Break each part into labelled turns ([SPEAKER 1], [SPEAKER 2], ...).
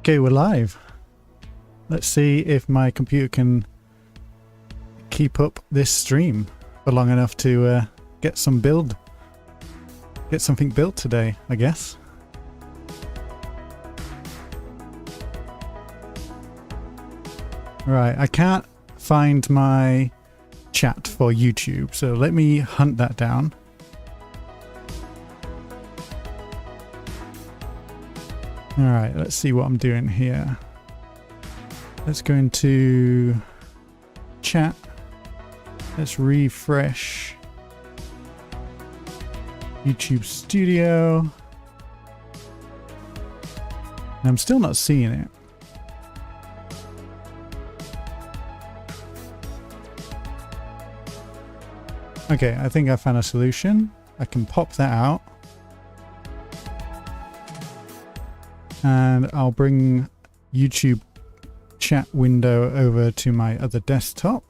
[SPEAKER 1] Okay, we're live. Let's see if my computer can keep up this stream for long enough to get something built today, I guess. Right, I can't find my chat for YouTube, so let me hunt that down. Alright, let's see what I'm doing here. Let's go into chat. Let's refresh YouTube Studio. And I'm still not seeing it. Okay, I think I found a solution. I can pop that out. And I'll bring YouTube chat window over to my other desktop.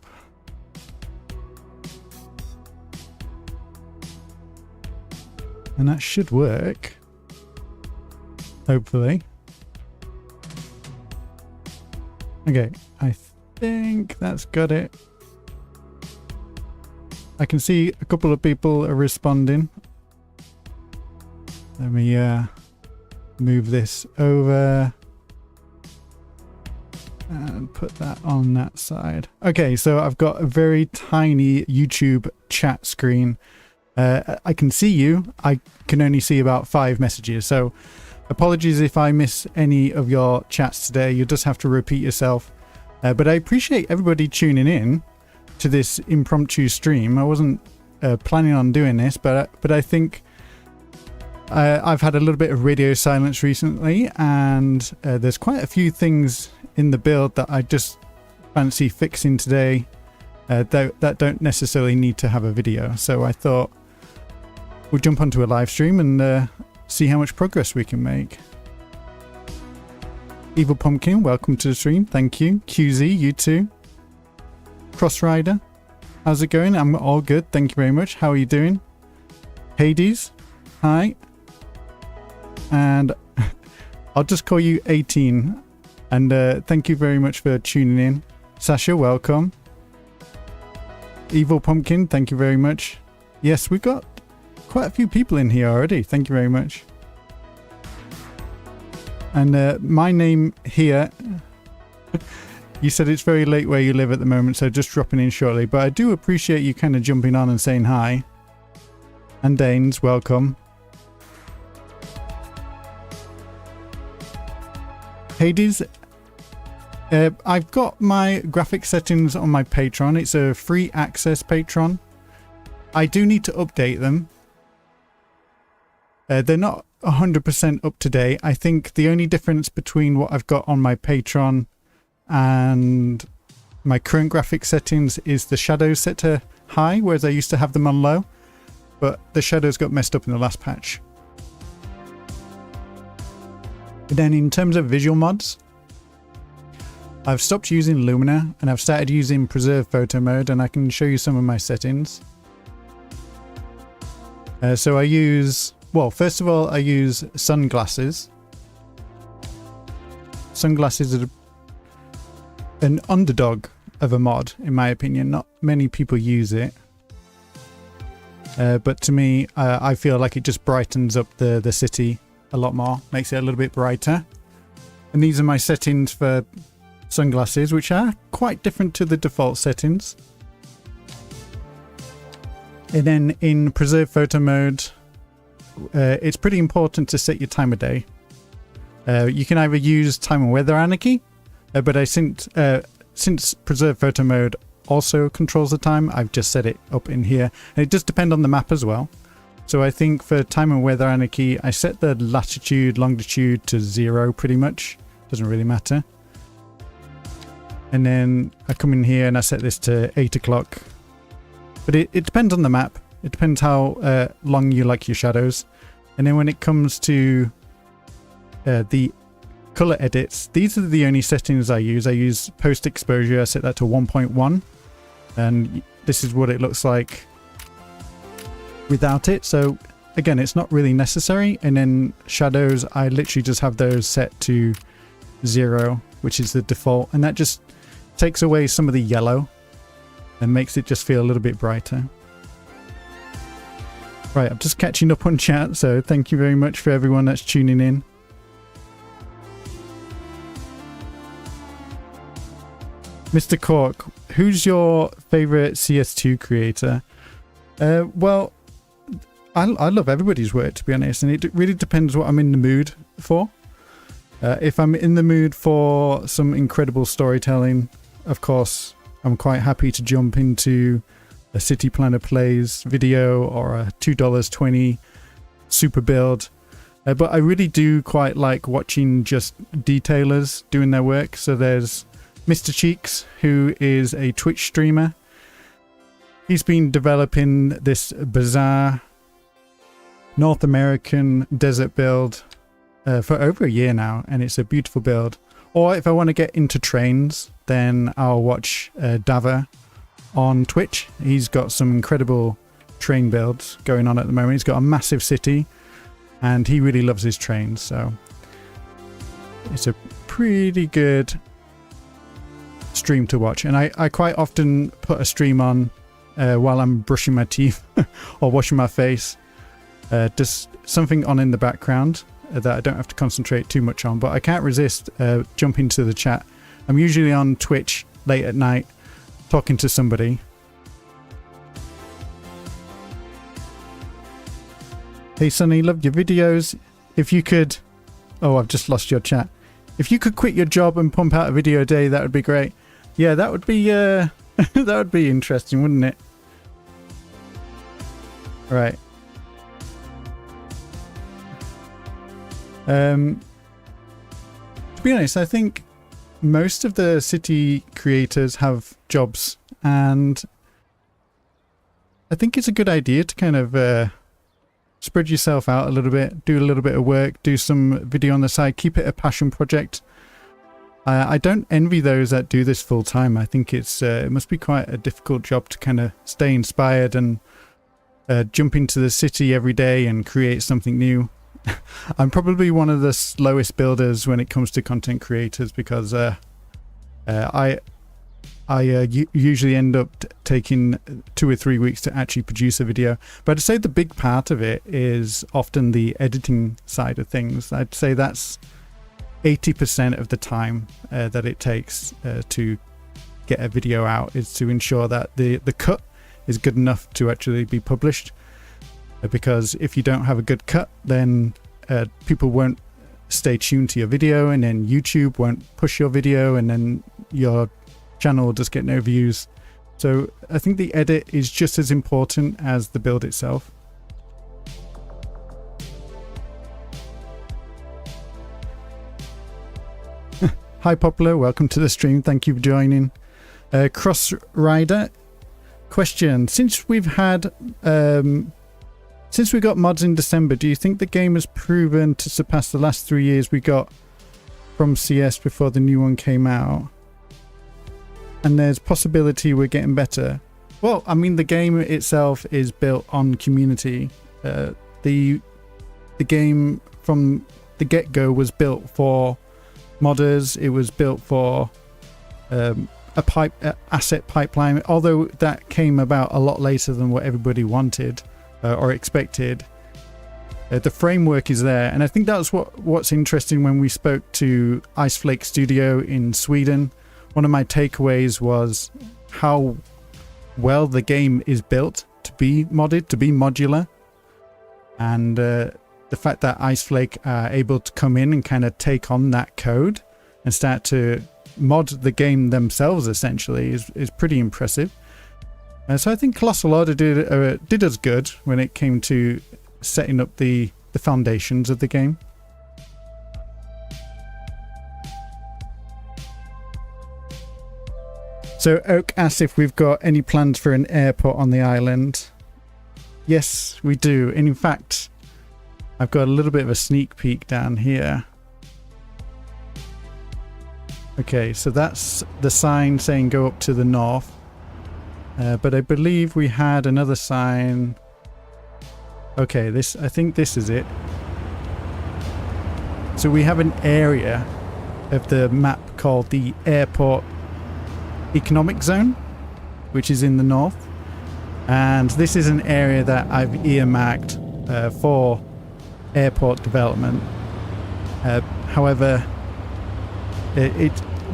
[SPEAKER 1] And that should work. Hopefully. Okay, I think that's got it. I can see a couple of people are responding. Let me move this over and put that on that side. Okay, so I've got a very tiny YouTube chat screen. I can see you. I can only see about 5 messages. So apologies if I miss any of your chats today. You'll just have to repeat yourself. But I appreciate everybody tuning in to this impromptu stream. I wasn't planning on doing this, but I think I've had a little bit of radio silence recently, and there's quite a few things in the build that I just fancy fixing today that don't necessarily need to have a video. So I thought we'll jump onto a live stream and see how much progress we can make. Evil Pumpkin, welcome to the stream. Thank you. QZ, you too. Crossrider, how's it going? I'm all good, thank you very much. How are you doing? Hades, hi. And I'll just call you 18. And thank you very much for tuning in. Sasha, welcome. Evil Pumpkin, thank you very much. Yes, we've got quite a few people in here already. Thank you very much. And my name here... You said it's very late where you live at the moment, so just dropping in shortly. But I do appreciate you kind of jumping on and saying hi. And Danes, welcome. Hades, I've got my graphic settings on my Patreon. It's a free access Patreon. I do need to update them. They're not 100% up to date. I think the only difference between what I've got on my Patreon and my current graphic settings is the shadows set to high, whereas I used to have them on low, but the shadows got messed up in the last patch. And then in terms of visual mods, I've stopped using Lumina and I've started using preserve photo mode, and I can show you some of my settings. So I use, well, first of all, I use sunglasses. Sunglasses are an underdog of a mod, in my opinion. Not many people use it, but to me, I feel like it just brightens up the city a lot more, makes it a little bit brighter. And these are my settings for sunglasses, which are quite different to the default settings. And then in preserve photo mode, it's pretty important to set your time of day. You can either use time and weather anarchy, but since preserve photo mode also controls the time, I've just set it up in here. And it does depend on the map as well. So I think for time and weather anarchy, I set the latitude, longitude to 0 pretty much. Doesn't really matter. And then I come in here and I set this to 8 o'clock. But it depends on the map. It depends how long you like your shadows. And then when it comes to the color edits, these are the only settings I use. I use post exposure, I set that to 1.1, and this is what it looks like without it. So again, it's not really necessary. And then shadows, I literally just have those set to 0, which is the default, and that just takes away some of the yellow and makes it just feel a little bit brighter. Right, I'm just catching up on chat, so thank you very much for everyone that's tuning in. Mr. Cork, who's your favorite CS2 creator? Well, I love everybody's work, to be honest, and it really depends what I'm in the mood for. If I'm in the mood for some incredible storytelling, of course, I'm quite happy to jump into a City Planner Plays video or a $2.20 super build. But I really do quite like watching just detailers doing their work. So there's Mr. Cheeks, who is a Twitch streamer. He's been developing this bizarre North American desert build for over a year now, and it's a beautiful build. Or if I want to get into trains, then I'll watch Dava on Twitch. He's got some incredible train builds going on at the moment. He's got a massive city and he really loves his trains, so it's a pretty good stream to watch. And I quite often put a stream on while I'm brushing my teeth or washing my face. Just something on in the background that I don't have to concentrate too much on, but I can't resist jumping to the chat. I'm usually on Twitch late at night talking to somebody. Hey Sonny, loved your videos. If you could... Oh, I've just lost your chat. If you could quit your job and pump out a video a day, that would be great. Yeah, that would be that would be interesting, wouldn't it? Right. To be honest, I think most of the city creators have jobs, and I think it's a good idea to kind of spread yourself out a little bit, do a little bit of work, do some video on the side, keep it a passion project. I don't envy those that do this full time. I think it must be quite a difficult job to kind of stay inspired and jump into the city every day and create something new. I'm probably one of the slowest builders when it comes to content creators, because I usually end up taking 2 or 3 weeks to actually produce a video. But I'd say the big part of it is often the editing side of things. I'd say that's 80% of the time that it takes to get a video out, is to ensure that the cut is good enough to actually be published. Because if you don't have a good cut, then people won't stay tuned to your video, and then YouTube won't push your video, and then your channel will just get no views. So I think the edit is just as important as the build itself. Hi Popular, welcome to the stream. Thank you for joining. Cross Rider question: since we got mods in December, do you think the game has proven to surpass the last 3 years we got from CS before the new one came out? And there's possibility we're getting better. Well, I mean, the game itself is built on community. The game from the get-go was built for modders. It was built for asset pipeline, although that came about a lot later than what everybody wanted or expected. The framework is there, and I think that's what's interesting. When we spoke to Iceflake Studio in Sweden, one of my takeaways was how well the game is built to be modded, to be modular, and the fact that Iceflake are able to come in and kind of take on that code and start to mod the game themselves essentially is pretty impressive. So I think Colossal Order did us good when it came to setting up the foundations of the game. So Oak asks if we've got any plans for an airport on the island. Yes, we do. And in fact, I've got a little bit of a sneak peek down here. Okay, so that's the sign saying go up to the north. But I believe we had another sign. Okay, I think this is it. So we have an area of the map called the Airport Economic Zone, which is in the north. And this is an area that I've earmarked for airport development. However,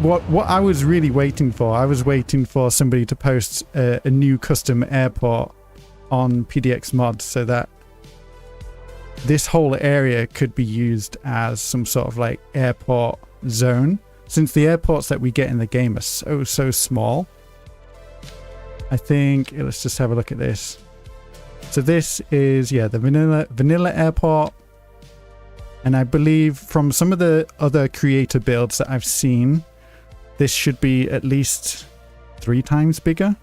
[SPEAKER 1] what I was really waiting for, I was waiting for somebody to post a new custom airport on PDX mods so that this whole area could be used as some sort of like airport zone, since the airports that we get in the game are so small. I think, let's just have a look at this. So this is, yeah, the vanilla airport. And I believe from some of the other creator builds that I've seen, this should be at least 3 times bigger.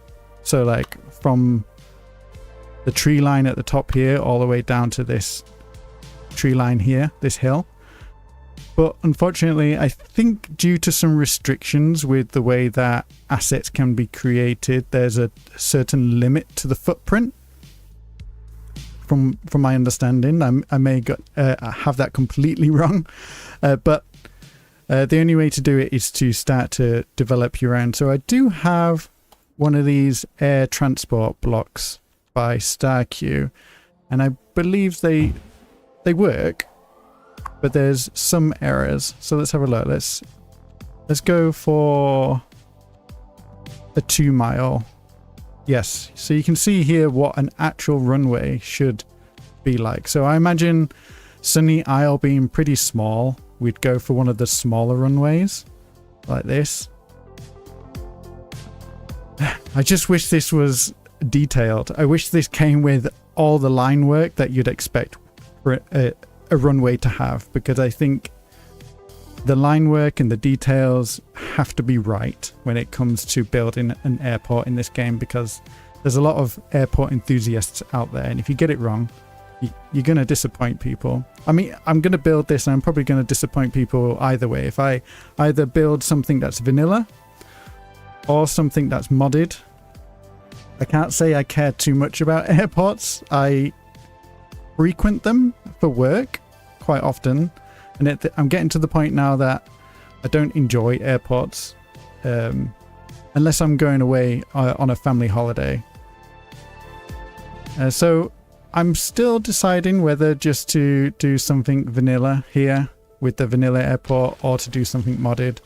[SPEAKER 1] So like from the tree line at the top here all the way down to this tree line here, this hill. But unfortunately, I think due to some restrictions with the way that assets can be created, there's a certain limit to the footprint. From my understanding, I may have that completely wrong, but the only way to do it is to start to develop your own. So I do have one of these air transport blocks by StarQ, and I believe they work, but there's some errors. So let's have a look. Let's go for a 2 mile. Yes, so you can see here what an actual runway should be like. So I imagine Sunny Isle being pretty small, we'd go for one of the smaller runways like this. I just wish this was detailed. I wish this came with all the line work that you'd expect for a runway to have, because I think the line work and the details have to be right when it comes to building an airport in this game, because there's a lot of airport enthusiasts out there, and if you get it wrong, you're going to disappoint people. I mean, I'm going to build this and I'm probably going to disappoint people either way. If I either build something that's vanilla or something that's modded. I can't say I care too much about airports. I frequent them for work quite often, and I'm getting to the point now that I don't enjoy airports unless I'm going away on a family holiday. So I'm still deciding whether just to do something vanilla here with the vanilla airport or to do something modded.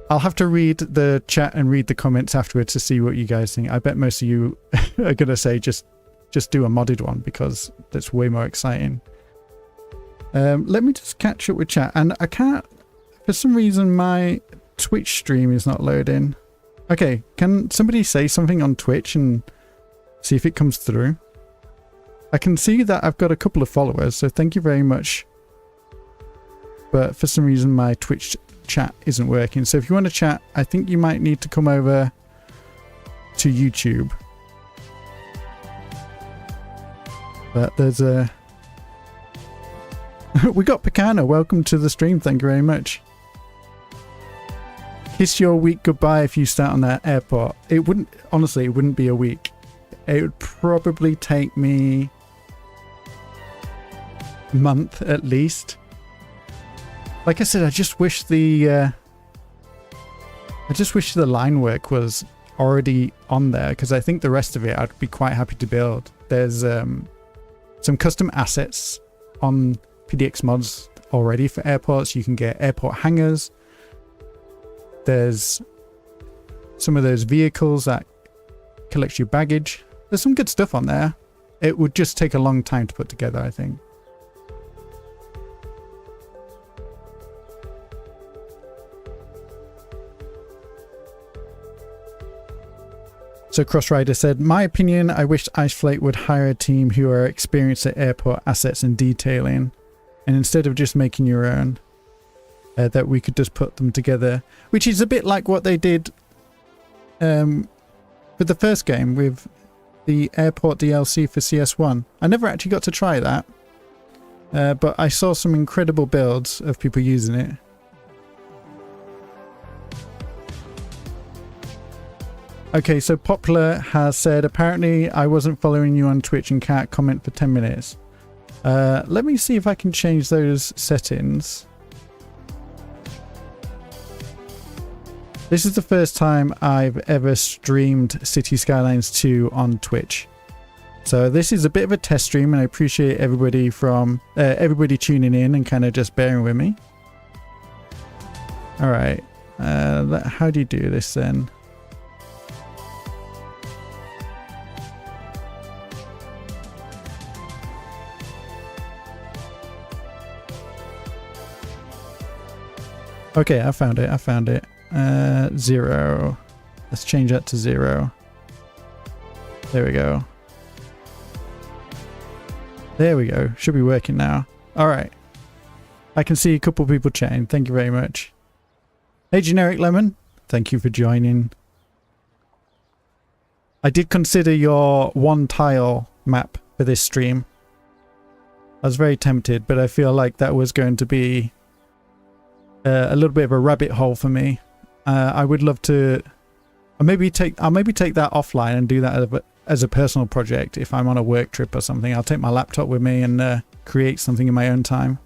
[SPEAKER 1] I'll have to read the chat and read the comments afterwards to see what you guys think. I bet most of you are going to say just do a modded one because that's way more exciting. Let me just catch up with chat, and I can't, for some reason my Twitch stream is not loading. Okay, can somebody say something on Twitch and see if it comes through? I can see that I've got a couple of followers, so thank you very much. But for some reason my Twitch chat isn't working. So if you want to chat, I think you might need to come over to YouTube. But there's a... we got Picano. Welcome to the stream. Thank you very much. Kiss your week goodbye if you start on that airport. It wouldn't, honestly, it wouldn't be a week. It would probably take me a month at least. Like I said, I just wish the line work was already on there, because I think the rest of it I'd be quite happy to build. There's some custom assets on PDX mods already for airports. You can get airport hangars. There's some of those vehicles that collect your baggage. There's some good stuff on there. It would just take a long time to put together, I think. So Crossrider said, my opinion, I wish Iceflake would hire a team who are experienced at airport assets and detailing, and instead of just making your own, that we could just put them together, which is a bit like what they did with the first game with the airport DLC for CS1. I never actually got to try that, but I saw some incredible builds of people using it. Okay, so Popular has said, apparently I wasn't following you on Twitch and can't comment for 10 minutes. Let me see if I can change those settings. This is the first time I've ever streamed Cities Skylines 2 on Twitch. So this is a bit of a test stream, and I appreciate everybody tuning in and kind of just bearing with me. All right, how do you do this then? Okay, I found it. 0. Let's change that to 0. There we go. There we go. Should be working now. All right. I can see a couple people chatting. Thank you very much. Hey, Generic Lemon. Thank you for joining. I did consider your one tile map for this stream. I was very tempted, but I feel like that was going to be a little bit of a rabbit hole for me. I would love to. I'll maybe take that offline and do that as a personal project if I'm on a work trip or something. I'll take my laptop with me and create something in my own time.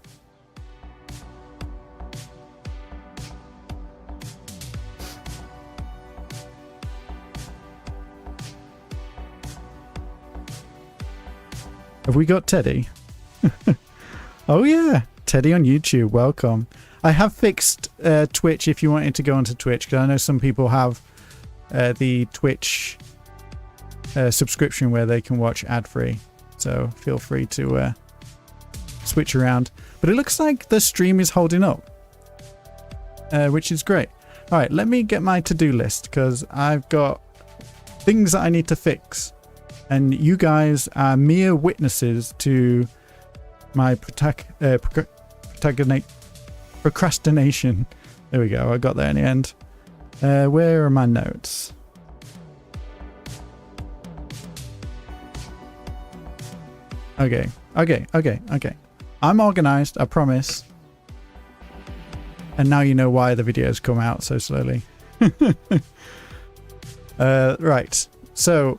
[SPEAKER 1] Have we got Teddy? Oh yeah, Teddy on YouTube. Welcome. I have fixed Twitch if you wanted to go onto Twitch, because I know some people have the Twitch subscription where they can watch ad-free. So feel free to switch around. But it looks like the stream is holding up, which is great. All right, let me get my to-do list, because I've got things that I need to fix. And you guys are mere witnesses to my procrastination. There we go. I got there in the end. Where are my notes? Okay. I'm organized, I promise. And now you know why the videos come out so slowly. Right. So,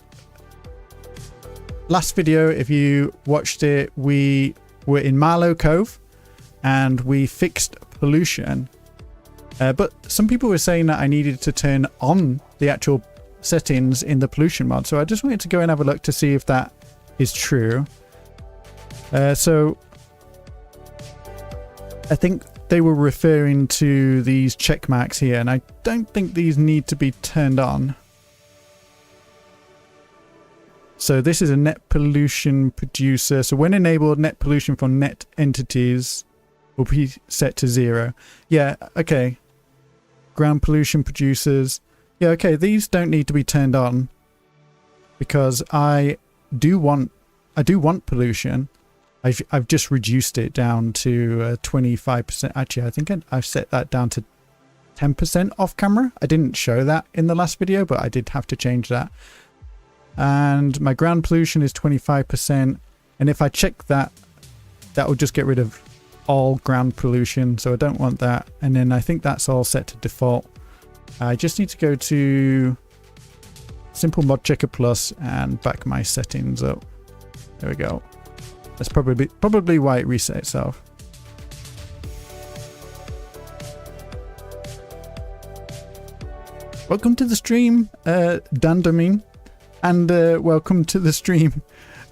[SPEAKER 1] last video, if you watched it, we were in Marlow Cove and we fixed pollution. But some people were saying that I needed to turn on the actual settings in the pollution mod. So I just wanted to go and have a look to see if that is true. So I think they were referring to these check marks here, and I don't think these need to be turned on. So this is a net pollution producer. So when enabled, net pollution from net entities will be set to 0. Yeah, okay. Ground pollution producers. Yeah, okay, these don't need to be turned on because I do want pollution. I've just reduced it down to 25%. Actually, I think I've set that down to 10% off camera. I didn't show that in the last video, but I did have to change that. And my ground pollution is 25%. And if I check that, that will just get rid of all ground pollution. So I don't want that. And then I think that's all set to default. I just need to go to Simple Mod Checker Plus and back my settings up. There we go. That's probably why it reset itself. Welcome to the stream, Dandamin, and welcome to the stream,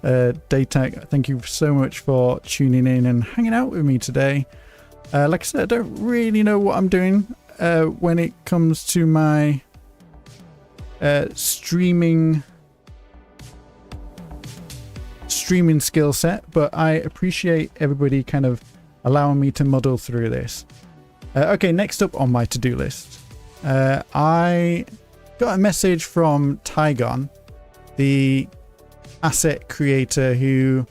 [SPEAKER 1] Daytech. Thank you so much for tuning in and hanging out with me today. Like I said, I don't really know what I'm doing when it comes to my streaming skill set, but I appreciate everybody kind of allowing me to muddle through this. Okay, next up on my to-do list, I got a message from Tygon, the asset creator who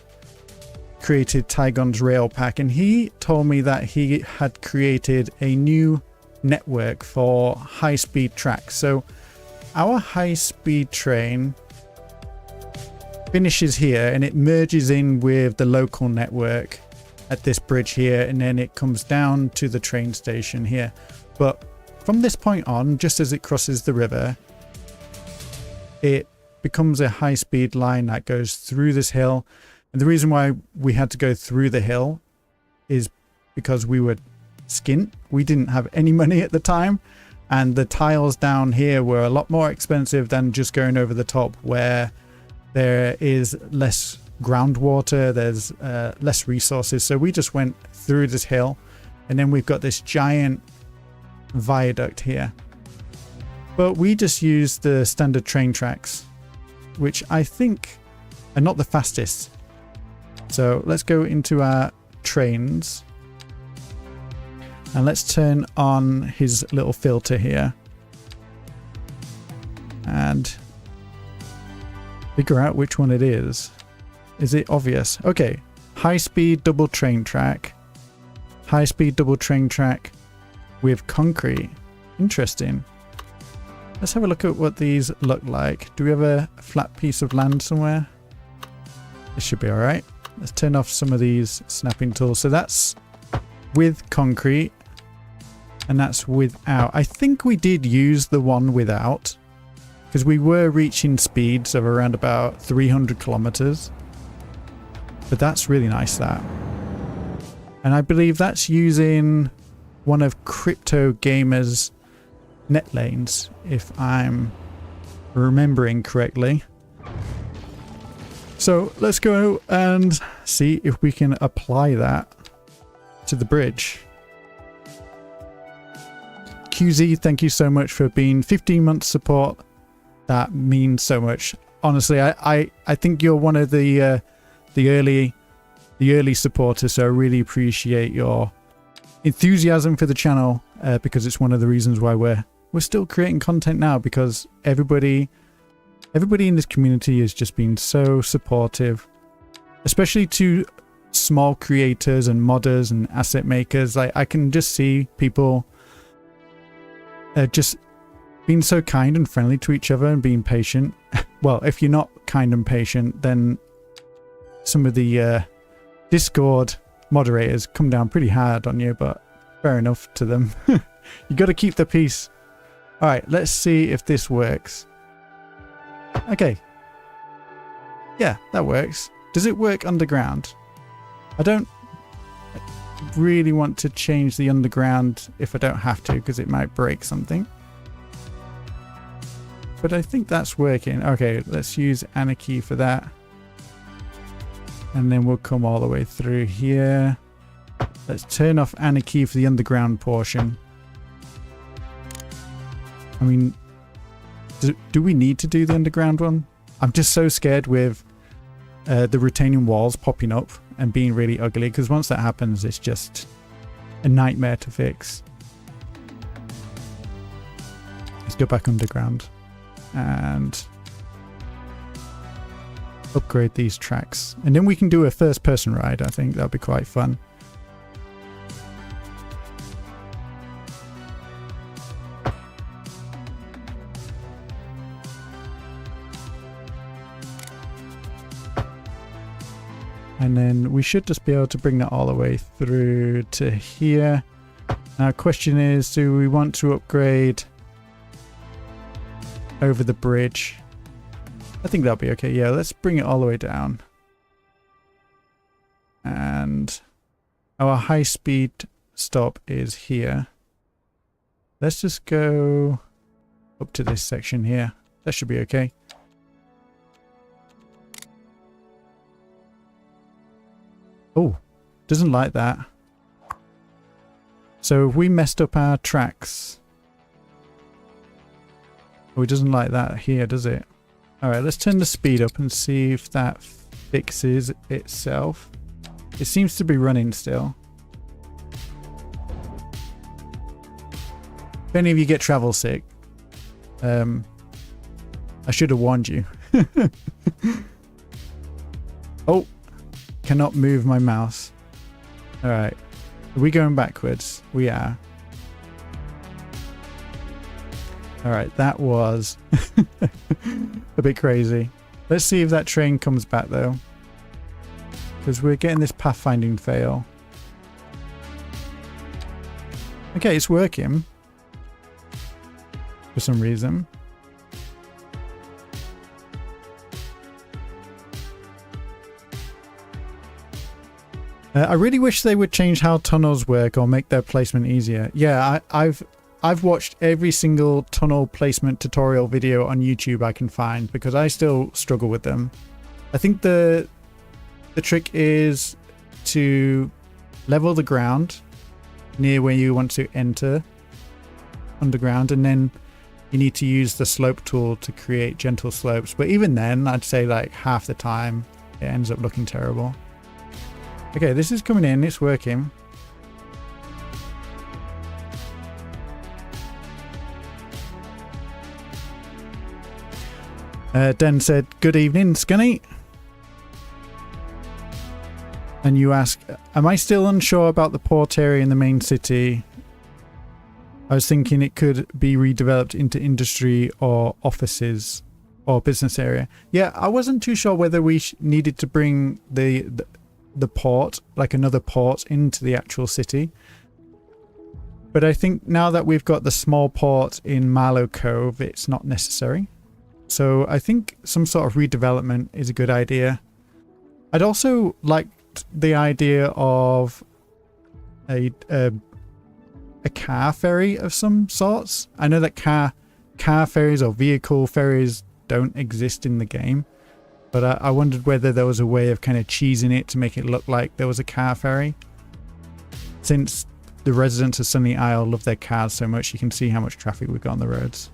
[SPEAKER 1] created Tygon's rail pack, and he told me that he had created a new network for high-speed tracks. So our high-speed train finishes here and it merges in with the local network at this bridge here, and then it comes down to the train station here. But from this point on, just as it crosses the river, it becomes a high-speed line that goes through this hill. And the reason why we had to go through the hill is because we were skint. We didn't have any money at the time, And the tiles down here were a lot more expensive than just going over the top, where there is less groundwater, there's less resources. So we just went through this hill, and then we've got this giant viaduct here. But we just used the standard train tracks, which I think are not the fastest. So let's go into our trains. And let's turn on his little filter here. And figure out which one it is. Is it obvious? Okay. High speed double train track. High speed double train track with concrete. Interesting. Let's have a look at what these look like. Do we have a flat piece of land somewhere? This should be alright. Let's turn off some of these snapping tools. So that's with concrete. And that's without. I think we did use the one without, because we were reaching speeds of around about 300 kilometers. But that's really nice, that. And I believe that's using one of Crypto Gamer's net lanes, if I'm remembering correctly. So let's go and see if we can apply that to the bridge. QZ, thank you so much for being 15 months support. That means so much. Honestly, I think you're one of the early supporters, so I really appreciate your enthusiasm for the channel, because it's one of the reasons why we're still creating content now, because everybody in this community has just been so supportive, especially to small creators and modders and asset makers. Like, I can just see people just being so kind and friendly to each other and being patient. Well, if you're not kind and patient, then some of the Discord moderators come down pretty hard on you, but fair enough to them. You got to keep the peace. All right, let's see if this works. Okay. Yeah, that works. Does it work underground? I don't really want to change the underground if I don't have to, because it might break something. But I think that's working. Okay, let's use Anarchy for that. And then we'll come all the way through here. Let's turn off Anarchy for the underground portion. I mean, do we need to do the underground one? I'm just so scared with the retaining walls popping up and being really ugly, because once that happens, it's just a nightmare to fix. Let's go back underground and upgrade these tracks, and then we can do a first-person ride. I think that'll be quite fun. And then we should just be able to bring that all the way through to here. Now, question is, do we want to upgrade over the bridge? I think that'll be okay. Yeah, let's bring it all the way down. And our high speed stop is here. Let's just go up to this section here. That should be okay. Oh, doesn't like that. So if we messed up our tracks. Oh, it doesn't like that here, does it? Alright, let's turn the speed up and see if that fixes itself. It seems to be running still. If any of you get travel sick, I should have warned you. Oh, cannot move my mouse. Alright, are we going backwards? We are. Alright, that was a bit crazy. Let's see if that train comes back though, because we're getting this pathfinding fail. Okay, it's working for some reason. I really wish they would change how tunnels work or make their placement easier. Yeah, I've I've watched every single tunnel placement tutorial video on YouTube I can find because I still struggle with them. I think the trick is to level the ground near where you want to enter underground, and then you need to use the slope tool to create gentle slopes. But even then, I'd say like half the time it ends up looking terrible. Okay, this is coming in, it's working. Den said, good evening, Scunny. And you ask, am I still unsure about the port area in the main city? I was thinking it could be redeveloped into industry or offices or business area. Yeah, I wasn't too sure whether we needed to bring the port, like another port, into the actual city. But I think now that we've got the small port in Marlow Cove, it's not necessary. So I think some sort of redevelopment is a good idea. I'd also like the idea of a car ferry of some sorts. I know that car ferries or vehicle ferries don't exist in the game, but I wondered whether there was a way of kind of cheesing it to make it look like there was a car ferry. Since the residents of Sunny Isle love their cars so much, you can see how much traffic we've got on the roads.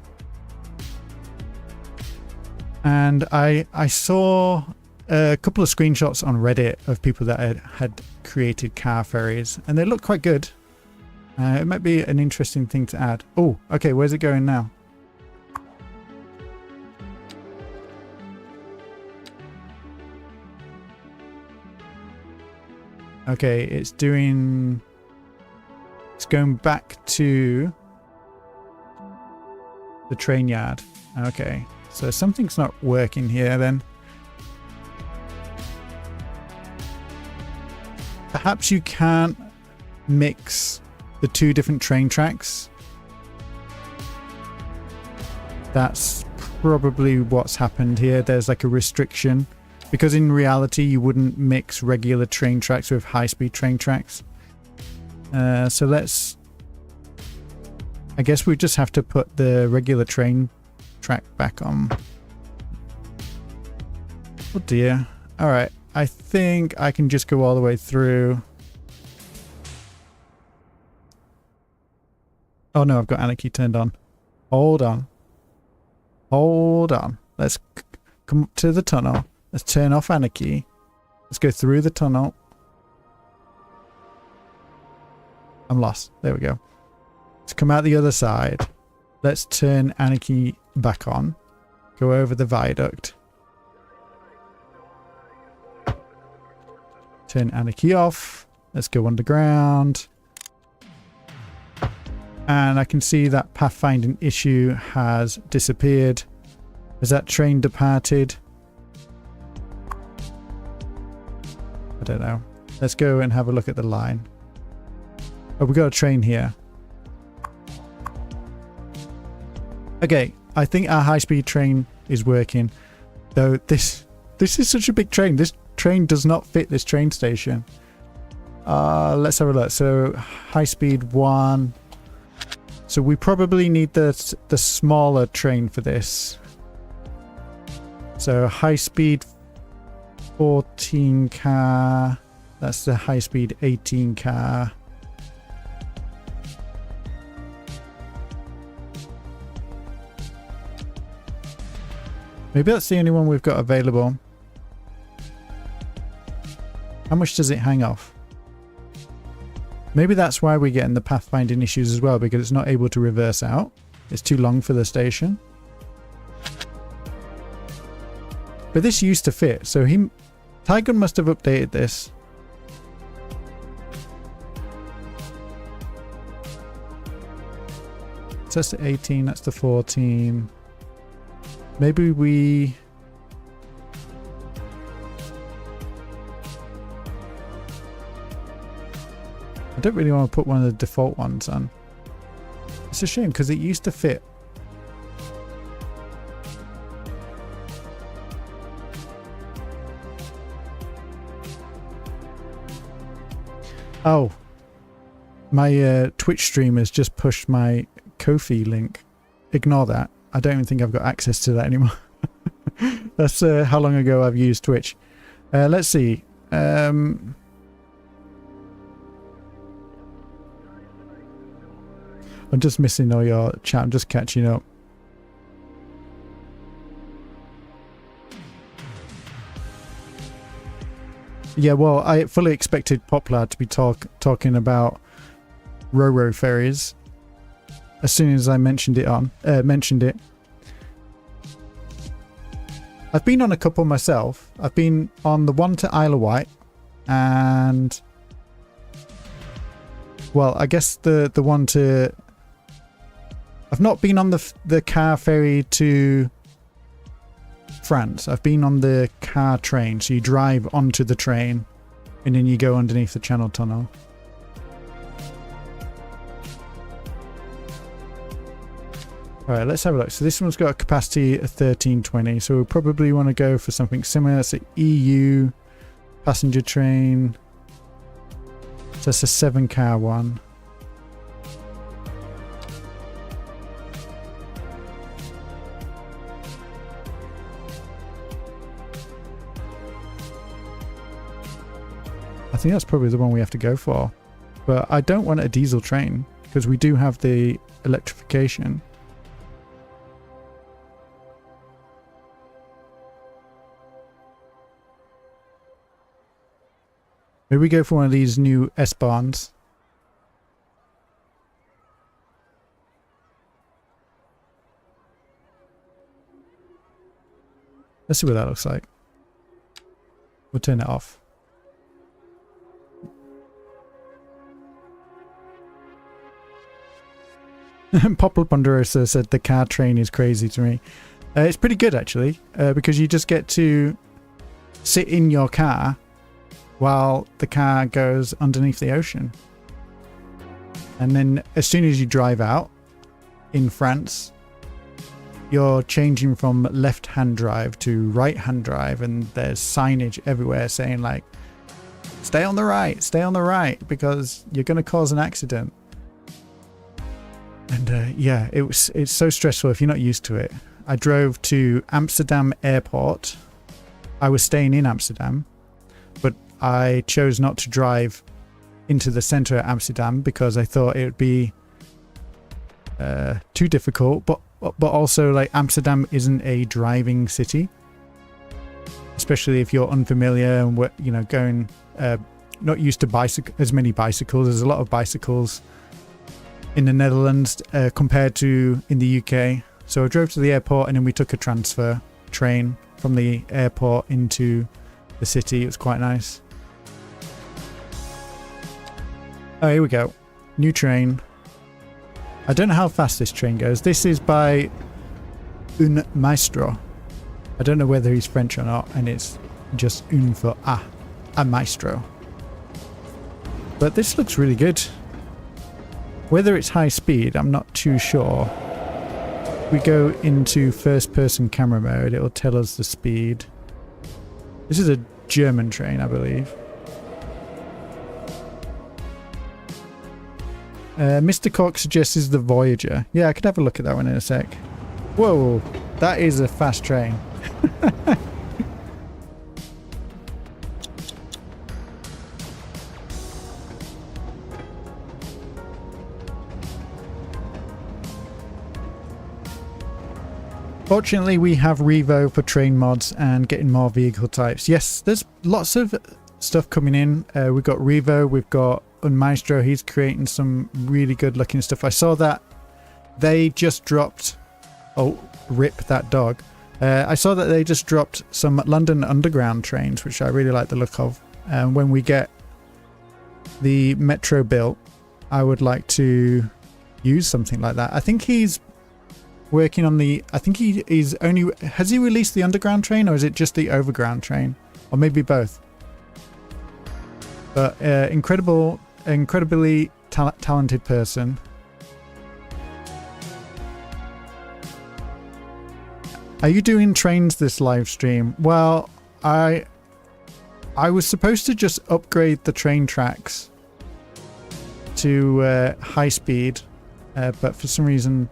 [SPEAKER 1] And I saw a couple of screenshots on Reddit of people that had created car ferries, and they look quite good. It might be an interesting thing to add. Oh, okay, where's it going now? Okay, it's going back to the train yard. Okay, so something's not working here then. Perhaps you can't mix the two different train tracks. That's probably what's happened here. There's like a restriction, because in reality you wouldn't mix regular train tracks with high-speed train tracks. So let's, I guess we just have to put the regular train track back on. Oh dear. All right, I think I can just go all the way through. Oh no, I've got anarchy turned on. Hold on. Hold on. Let's come up to the tunnel. Let's turn off anarchy. Let's go through the tunnel. I'm lost. There we go. Let's come out the other side. Let's turn anarchy back on. Go over the viaduct. Turn anarchy off. Let's go underground. And I can see that pathfinding issue has disappeared. Has that train departed? I don't know. Let's go and have a look at the line. Oh, we got a train here. Okay, I think our high-speed train is working. Though this is such a big train. This train does not fit this train station. Let's have a look. So high-speed 1. So we probably need the smaller train for this. So high speed 14 car. That's the high speed 18 car. Maybe that's the only one we've got available. How much does it hang off? Maybe that's why we're getting the pathfinding issues as well, because it's not able to reverse out. It's too long for the station. But this used to fit, so Tygun must have updated this. So that's the 18, that's the 14. Maybe we... I don't really want to put one of the default ones on. It's a shame because it used to fit. Oh, my Twitch stream has just pushed my Ko-fi link. Ignore that. I don't even think I've got access to that anymore. That's how long ago I've used Twitch. Let's see. I'm just missing all your chat. I'm just catching up. Yeah, well, I fully expected Poplar to be talking about Ro-Ro ferries as soon as I mentioned it. I've been on a couple myself. I've been on the one to Isle of Wight, and well, I guess the one to. I've not been on the car ferry to France. I've been on the car train, so you drive onto the train and then you go underneath the Channel Tunnel. Alright, let's have a look. So this one's got a capacity of 1320, so we'll probably want to go for something similar. It's an EU passenger train. So that's a 7-car one. I think that's probably the one we have to go for. But I don't want a diesel train because we do have the electrification. Maybe we go for one of these new S-Bahns. Let's see what that looks like. We'll turn it off. Popple Ponderosa said the car train is crazy to me. It's pretty good actually, because you just get to sit in your car while the car goes underneath the ocean. And then as soon as you drive out in France, you're changing from left-hand drive to right-hand drive, and there's signage everywhere saying like, stay on the right, because you're going to cause an accident. And yeah, it's so stressful if you're not used to it. I drove to Amsterdam airport. I was staying in Amsterdam, but I chose not to drive into the center of Amsterdam because I thought it would be too difficult. But also, like, Amsterdam isn't a driving city, especially if you're unfamiliar and going not used to as many bicycles. There's a lot of bicycles in the Netherlands compared to in the UK. So I drove to the airport and then we took a transfer train from the airport into the city. It was quite nice. Oh, here we go. New train. I don't know how fast this train goes. This is by Un Maestro. I don't know whether he's French or not, and it's just un for a maestro. But this looks really good. Whether it's high speed, I'm not too sure. We go into first person camera mode, it'll tell us the speed. This is a German train, I believe. Mr. Cork suggests the Voyager. Yeah, I could have a look at that one in a sec. Whoa, that is a fast train. Fortunately, we have Revo for train mods and getting more vehicle types. Yes, there's lots of stuff coming in. We've got Revo, we've got Unmaestro. He's creating some really good looking stuff. I saw that they just dropped... Oh, rip that dog. I saw that they just dropped some London Underground trains, which I really like the look of. And when we get the metro built, I would like to use something like that. I think he's working on the... I think he is only... Has he released the underground train, or is it just the overground train? Or maybe both. But incredibly talented person. Are you doing trains this live stream? Well, I was supposed to just upgrade the train tracks to high speed but for some reason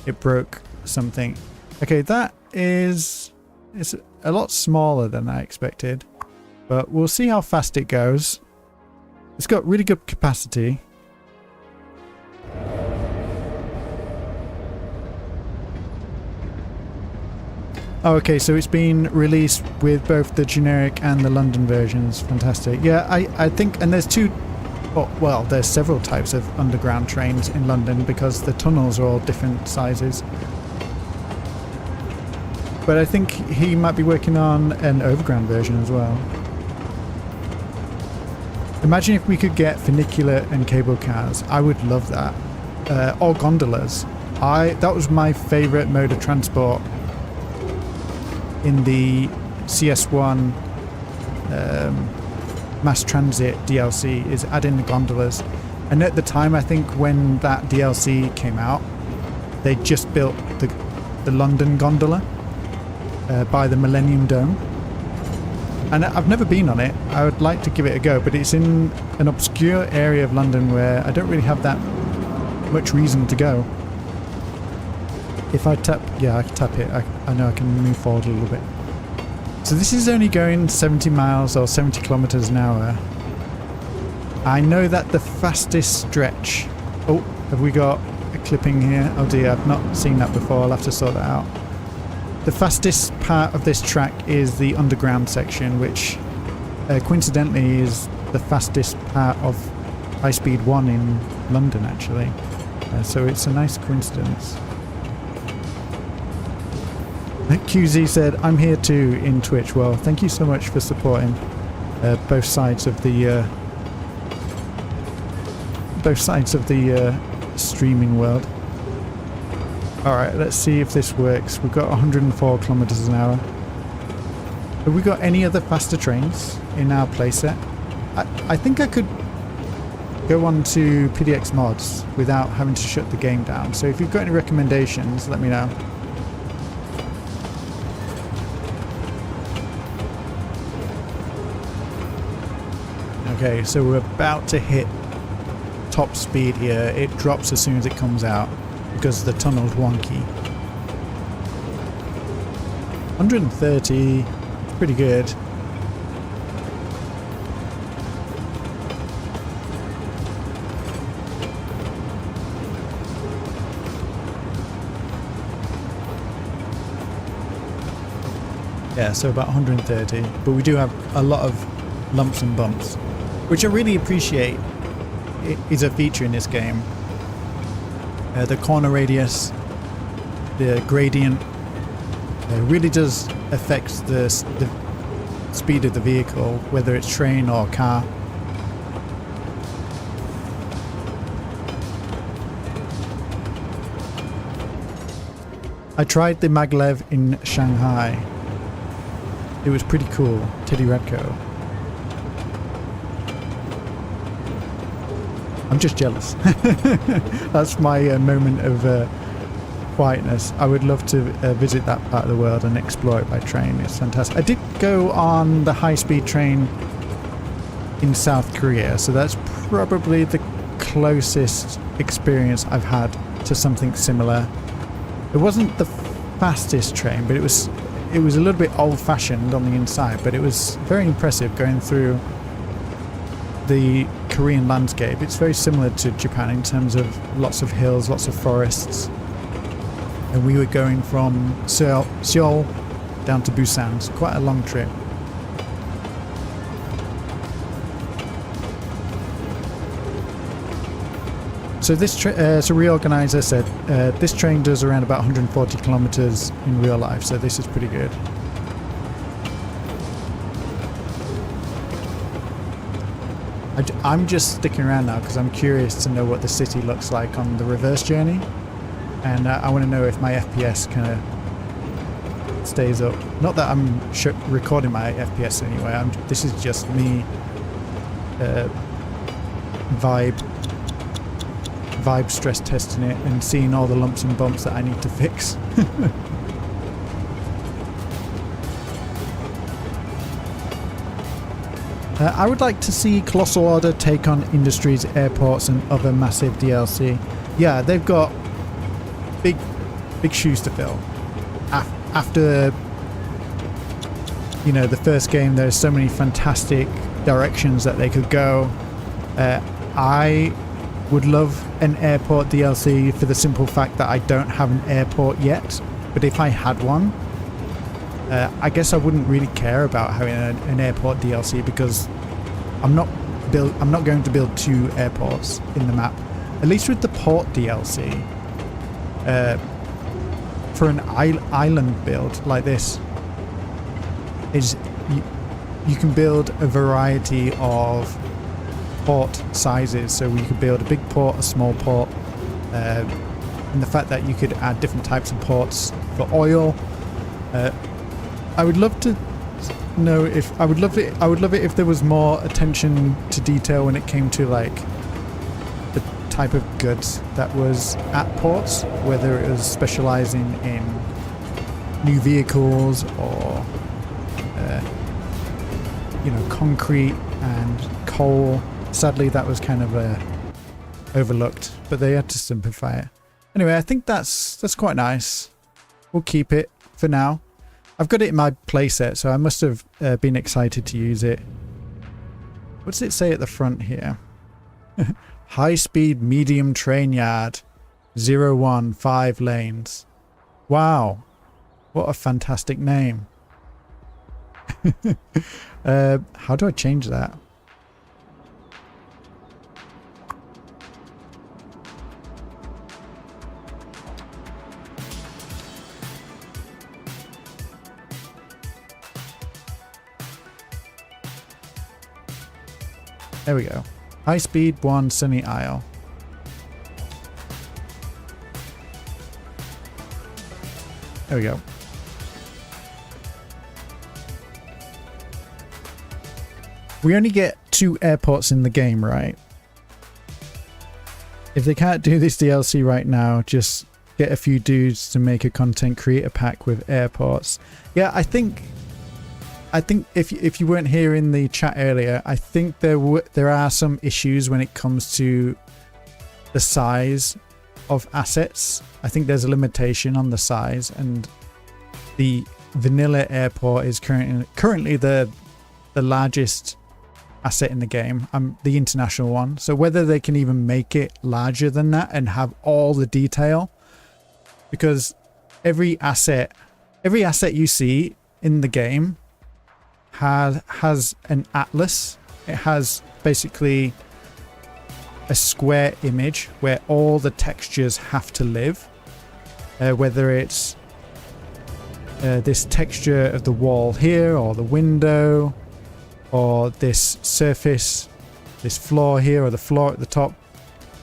[SPEAKER 1] it broke something. Okay, that is... it's a lot smaller than I expected, but we'll see how fast it goes. It's got really good capacity. Oh, okay, so it's been released with both the generic and the London versions. Fantastic. Yeah, I think, and there's two, oh, well, there's several types of underground trains in London because the tunnels are all different sizes. But I think he might be working on an overground version as well. Imagine if we could get funicular and cable cars. I would love that. Or gondolas. That was my favourite mode of transport in the CS1 mass transit DLC, is adding the gondolas. And at the time, I think when that DLC came out, they just built the London gondola by the Millennium Dome. And I've never been on it. I would like to give it a go, but it's in an obscure area of London where I don't really have that much reason to go. If I tap, yeah, I can tap it. I know I can move forward a little bit. So this is only going 70 miles or 70 kilometers an hour. I know that the fastest stretch... Oh, have we got a clipping here? Oh dear, I've not seen that before. I'll have to sort that out. The fastest part of this track is the underground section, which coincidentally is the fastest part of High Speed 1 in London, actually. So it's a nice coincidence. QZ said, I'm here too in Twitch. Well, thank you so much for supporting both sides of the streaming world. Alright, let's see if this works. We've got 104 kilometers an hour. Have we got any other faster trains in our playset? I think I could go on to PDX mods without having to shut the game down. So if you've got any recommendations, let me know. Okay, so we're about to hit top speed here. It drops as soon as it comes out because the tunnel's wonky. 130, pretty good. Yeah, so about 130, but we do have a lot of lumps and bumps, which I really appreciate. It is a feature in this game. The corner radius, the gradient, really does affect the speed of the vehicle, whether it's train or car. I tried the maglev in Shanghai. It was pretty cool. Teddy Radko. I'm just jealous. That's my moment of quietness. I would love to visit that part of the world and explore it by train. It's fantastic. I did go on the high-speed train in South Korea, so that's probably the closest experience I've had to something similar. It wasn't the fastest train, but it was a little bit old-fashioned on the inside, but it was very impressive going through the Korean landscape. It's very similar to Japan in terms of lots of hills, lots of forests. And we were going from Seoul down to Busan. It's quite a long trip. So this so Reorganizer said this train does around about 140 kilometers in real life, so this is pretty good. I'm just sticking around now because I'm curious to know what the city looks like on the reverse journey, and I want to know if my FPS kind of stays up. Not that I'm recording my FPS anyway. This is just me vibe stress testing it and seeing all the lumps and bumps that I need to fix. I would like to see Colossal Order take on industries, airports and other massive DLC. yeah, they've got big shoes to fill. After, you know, the first game, there's so many fantastic directions that they could go. I would love an airport DLC for the simple fact that I don't have an airport yet. But if I had one, I guess I wouldn't really care about having an airport DLC, because I'm not going to build 2 airports in the map. At least with the port DLC, for an island build like this, is you can build a variety of port sizes. So you could build a big port, a small port, and the fact that you could add different types of ports for oil. I would love to know if I would love it if there was more attention to detail when it came to like the type of goods that was at ports, whether it was specializing in new vehicles or you know, concrete and coal. Sadly, that was kind of overlooked, but they had to simplify it. Anyway, I think that's quite nice. We'll keep it for now. I've got it in my playset, so I must have been excited to use it. What does it say at the front here? High-speed medium train yard. 01, 5 lanes. Wow. What a fantastic name. How do I change that? There we go. High speed 1 Sunny Isle. There we go. We only get 2 airports in the game, right? If they can't do this DLC right now, just get a few dudes to make a content creator pack with airports. Yeah, I think if you weren't here in the chat earlier, I think there are some issues when it comes to the size of assets. I think there's a limitation on the size, and the vanilla airport is currently the largest asset in the game, the international one. So whether they can even make it larger than that and have all the detail, because every asset you see in the game has an atlas. It has basically a square image where all the textures have to live, whether it's this texture of the wall here, or the window, or this surface, this floor here, or the floor at the top.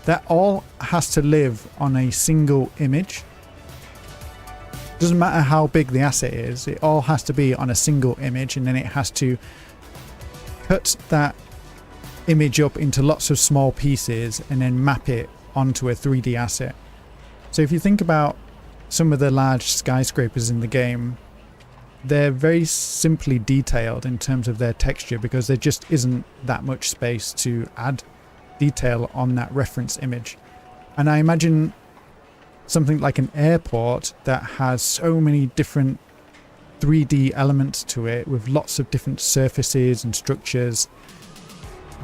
[SPEAKER 1] That all has to live on a single image. Doesn't matter how big the asset is, it all has to be on a single image, and then it has to cut that image up into lots of small pieces and then map it onto a 3D asset. So if you think about some of the large skyscrapers in the game, they're very simply detailed in terms of their texture, because there just isn't that much space to add detail on that reference image. And I imagine something like an airport that has so many different 3D elements to it, with lots of different surfaces and structures,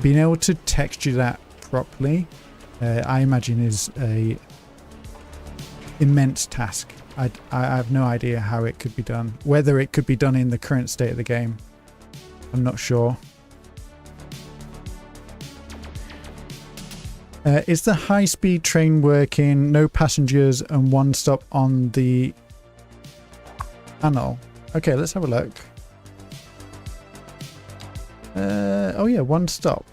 [SPEAKER 1] being able to texture that properly, I imagine is a immense task. I have no idea how it could be done. Whether it could be done in the current state of the game, I'm not sure. Is the high-speed train working? No passengers and 1 stop on the panel. Okay, let's have a look. Oh yeah, 1 stop.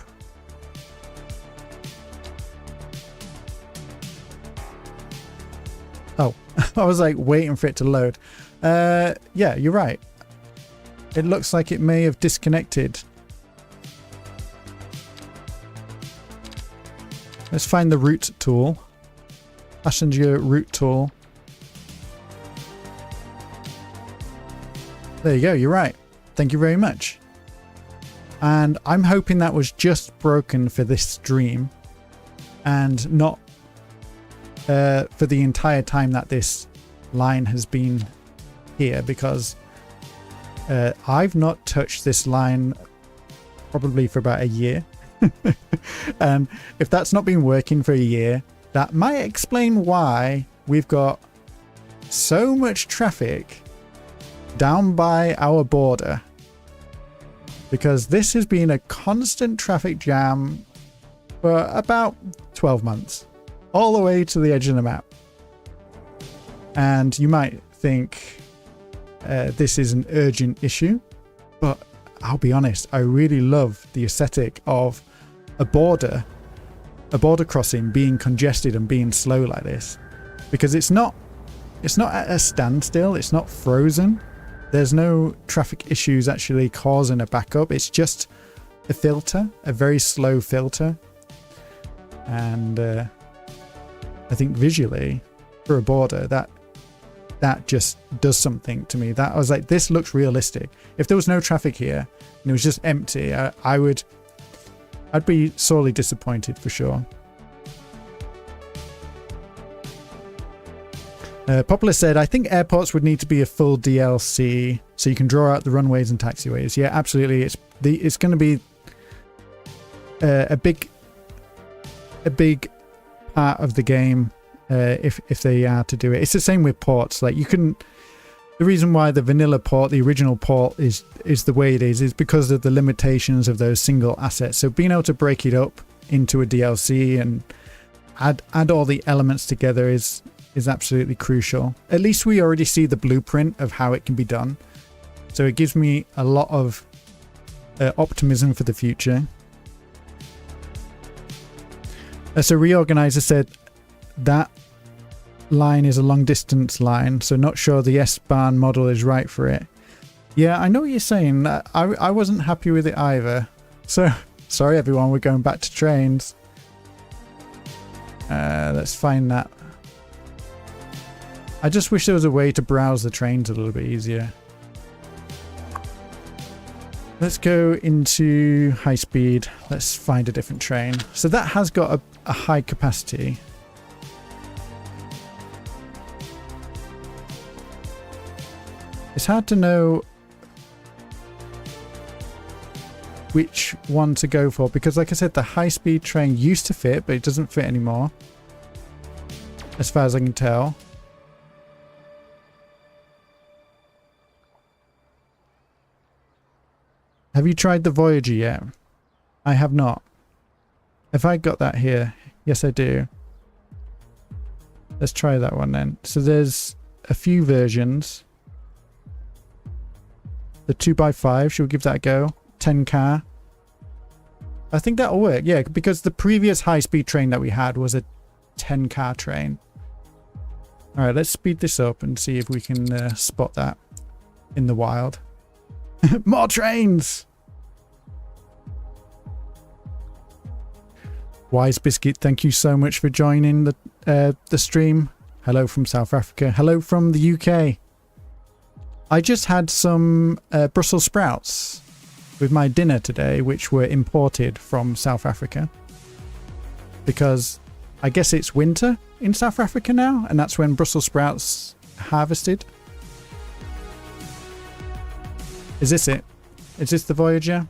[SPEAKER 1] Oh, I was like waiting for it to load. Yeah, you're right. It looks like it may have disconnected. Let's find the route tool. Passenger route tool. There you go, you're right. Thank you very much. And I'm hoping that was just broken for this stream and not for the entire time that this line has been here, because I've not touched this line probably for about a year. And if that's not been working for a year, that might explain why we've got so much traffic down by our border, because this has been a constant traffic jam for about 12 months, all the way to the edge of the map. And you might think this is an urgent issue, but I'll be honest, I really love the aesthetic of a border crossing being congested and being slow like this, because it's not at a standstill, it's not frozen. There's no traffic issues actually causing a backup. It's just a filter, a very slow filter. And I think visually, for a border, that just does something to me. That I was like, this looks realistic. If there was no traffic here and it was just empty, I'd be sorely disappointed for sure. Poplar said, I think airports would need to be a full DLC so you can draw out the runways and taxiways. Yeah, absolutely. It's going to be a big part of the game if they are to do it. It's the same with ports. Like, you couldn't. The reason why the vanilla port, the original port, is the way it is because of the limitations of those single assets. So being able to break it up into a DLC and add all the elements together is absolutely crucial. At least we already see the blueprint of how it can be done. So it gives me a lot of optimism for the future. So Reorganizer said that line is a long distance line, so not sure the S-Bahn model is right for it. Yeah, I know what you're saying. I wasn't happy with it either. So sorry everyone, we're going back to trains. Let's find that. I just wish there was a way to browse the trains a little bit easier. Let's go into high speed. Let's find a different train. So that has got a high capacity. It's hard to know which one to go for, because like I said, the high speed train used to fit, but it doesn't fit anymore, as far as I can tell. Have you tried the Voyager yet? I have not. Have I got that here? Yes, I do. Let's try that one then. So there's a few versions. The 2x5, should we give that a go? 10 car. I think that'll work, yeah, because the previous high-speed train that we had was a 10 car train. Alright, let's speed this up and see if we can spot that in the wild. More trains! Wise Biscuit, thank you so much for joining the stream. Hello from South Africa. Hello from the UK. I just had some Brussels sprouts with my dinner today, which were imported from South Africa. Because I guess it's winter in South Africa now, and that's when Brussels sprouts harvested. Is this it? Is this the Voyager?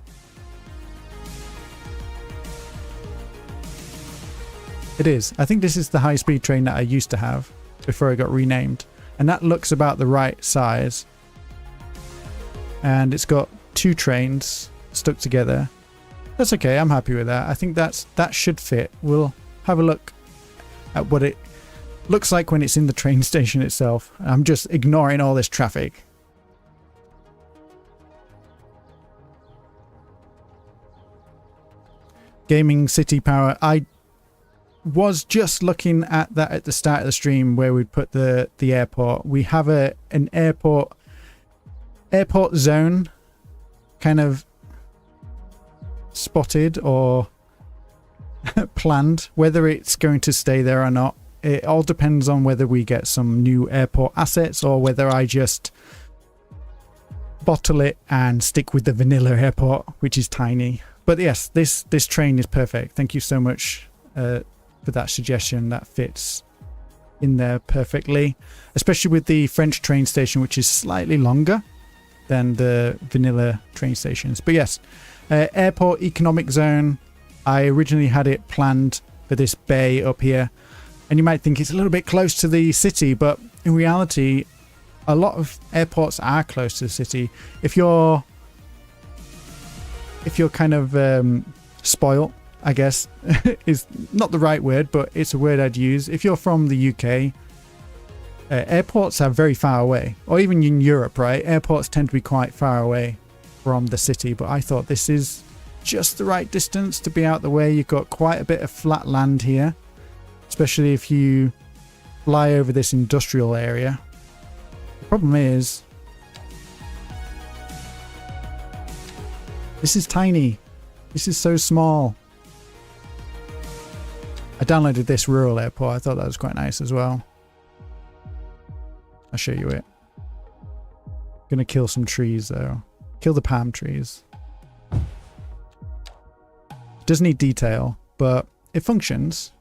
[SPEAKER 1] It is. I think this is the high-speed train that I used to have before it got renamed. And that looks about the right size. And it's got two trains stuck together. That's okay. I'm happy with that. I think that should fit. We'll have a look at what it looks like when it's in the train station itself. I'm just ignoring all this traffic. Gaming City Power. I was just looking at that at the start of the stream where we'd put the airport. We have an airport zone kind of spotted or planned. Whether it's going to stay there or not, it all depends on whether we get some new airport assets or whether I just bottle it and stick with the vanilla airport, which is tiny. But yes, this train is perfect. Thank you so much for that suggestion. That fits in there perfectly, especially with the French train station, which is slightly longer than the vanilla train stations. But yes, airport economic zone. I originally had it planned for this bay up here, and you might think it's a little bit close to the city, but in reality a lot of airports are close to the city. If you're kind of spoiled, I guess is not the right word, but it's a word I'd use. If you're from the UK, airports are very far away, or even in Europe, right? Airports tend to be quite far away from the city, but I thought this is just the right distance to be out the way. You've got quite a bit of flat land here, especially if you fly over this industrial area. The problem is this is tiny. This is so small. I downloaded this rural airport. I thought that was quite nice as well. I'll show you it. Gonna kill some trees though. Kill the palm trees. Does need detail, but it functions.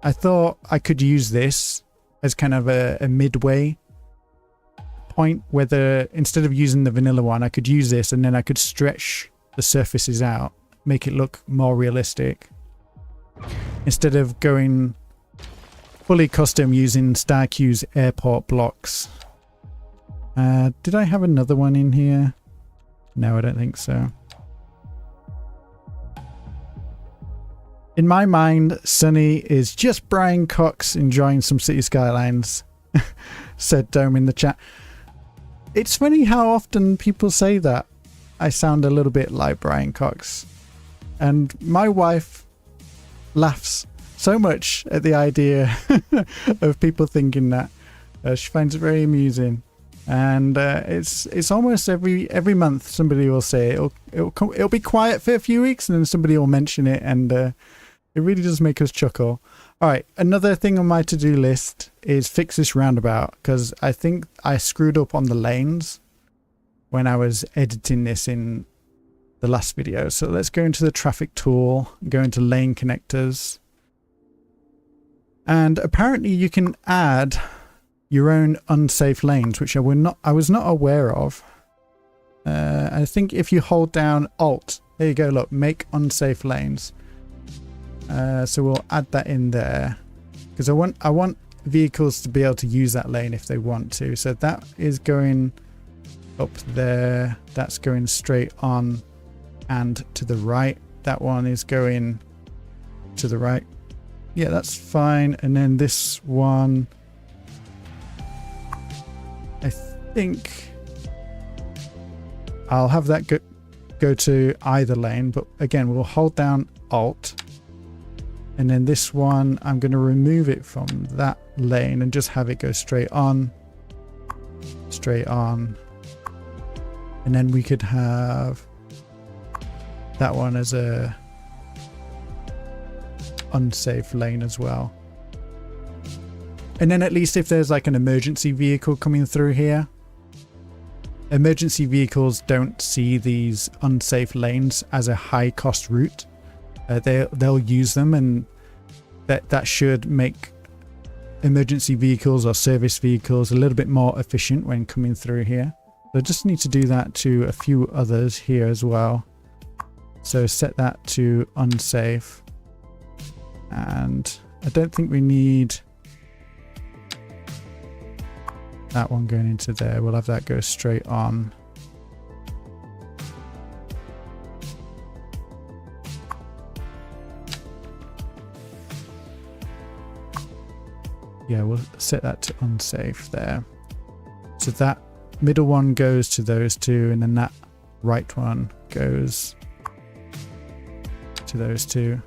[SPEAKER 1] I thought I could use this as kind of a midway point, whether instead of using the vanilla one, I could use this and then I could stretch the surfaces out, make it look more realistic. Instead of going fully custom using StarQ's airport blocks. Did I have another one in here? No, I don't think so. In my mind, Scunny is just Brian Cox enjoying some Cities Skylines, said Dome in the chat. It's funny how often people say that. I sound a little bit like Brian Cox. And my wife laughs so much at the idea of people thinking that. She finds it very amusing. And it's almost every month somebody will say it'll be quiet for a few weeks, and then somebody will mention it, and it really does make us chuckle. All right, another thing on my to-do list is fix this roundabout, because I think I screwed up on the lanes when I was editing this in the last video. So let's go into the traffic tool, go into lane connectors, and apparently you can add your own unsafe lanes, which I was not aware of. I think if you hold down Alt, there you go, look, make unsafe lanes. So we'll add that in there, because I want vehicles to be able to use that lane if they want to. So that is going up there, that's going straight on and to the right. That one is going to the right. Yeah, that's fine. And then this one, I think I'll have that go to either lane, but again, we'll hold down Alt. And then this one, I'm going to remove it from that lane and just have it go straight on. Straight on. And then we could have that one as a unsafe lane as well. And then at least if there's like an emergency vehicle coming through here, emergency vehicles don't see these unsafe lanes as a high cost route. They'll use them, and that should make emergency vehicles or service vehicles a little bit more efficient when coming through here. So I just need to do that to a few others here as well. So set that to unsafe, and I don't think we need that one going into there. We'll have that go straight on. Yeah, we'll set that to unsafe there. So that middle one goes to those two, and then that right one goes to those two.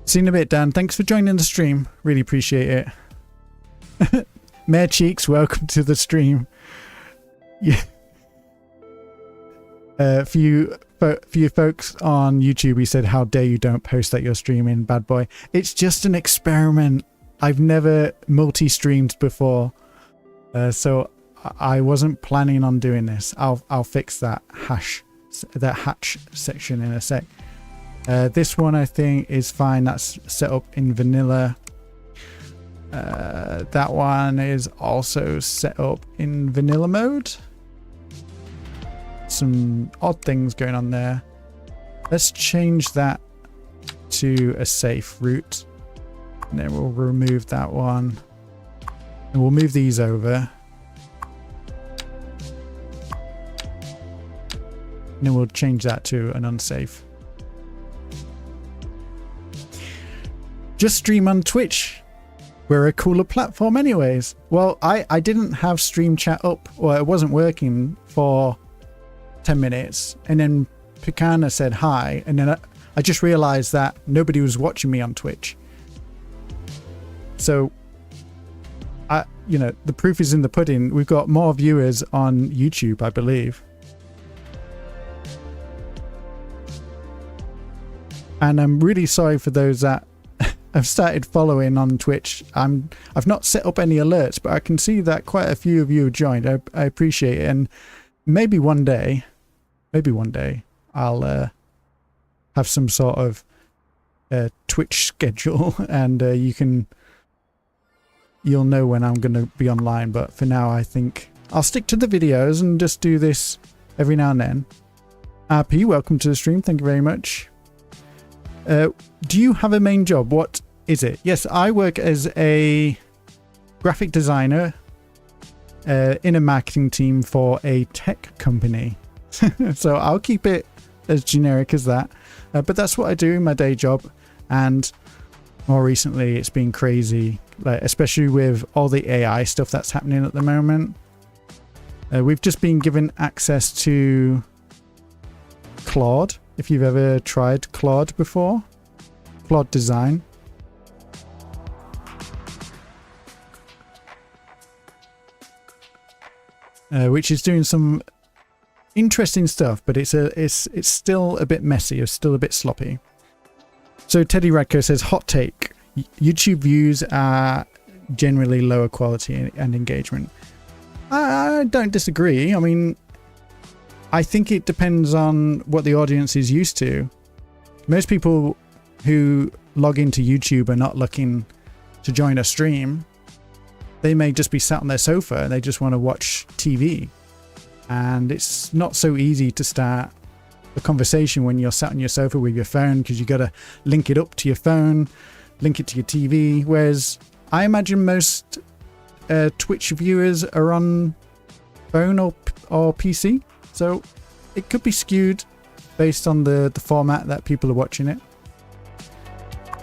[SPEAKER 1] See you in a bit, Dan. Thanks for joining the stream. Really appreciate it. Mayor Cheeks, welcome to the stream. Yeah. For you folks on YouTube, he said, how dare you don't post that you're streaming, bad boy. It's just an experiment. I've never multi-streamed before. So I wasn't planning on doing this. I'll fix that hatch section in a sec. This one I think is fine. That's set up in vanilla. That one is also set up in vanilla mode. Some odd things going on there. Let's change that to a safe route. And then we'll remove that one. And we'll move these over. And then we'll change that to an unsafe. Just stream on Twitch. We're a cooler platform anyways. Well, I didn't have stream chat up, or it wasn't working for 10 minutes. And then Picana said hi. And then I just realized that nobody was watching me on Twitch. So, you know, the proof is in the pudding. We've got more viewers on YouTube, I believe. And I'm really sorry for those that I've started following on Twitch. I've not set up any alerts, but I can see that quite a few of you have joined. I appreciate it. And maybe one day I'll have some sort of Twitch schedule, and you'll know when I'm going to be online. But for now, I think I'll stick to the videos and just do this every now and then. RP, welcome to the stream. Thank you very much. Do you have a main job? What is it? Yes, I work as a graphic designer in a marketing team for a tech company. So I'll keep it as generic as that. But that's what I do in my day job. And more recently, it's been crazy, like especially with all the AI stuff that's happening at the moment. We've just been given access to Claude. If you've ever tried Claude before, Claude Design. Which is doing some interesting stuff, but it's still a bit messy, it's still a bit sloppy. So Teddy Radko says, hot take, YouTube views are generally lower quality and engagement. I don't disagree. I mean, I think it depends on what the audience is used to. Most people who log into YouTube are not looking to join a stream. They may just be sat on their sofa and they just want to watch TV. And it's not so easy to start a conversation when you're sat on your sofa with your phone, because you got to link it up to your phone, link it to your TV. Whereas I imagine most Twitch viewers are on phone or PC. So it could be skewed based on the format that people are watching it.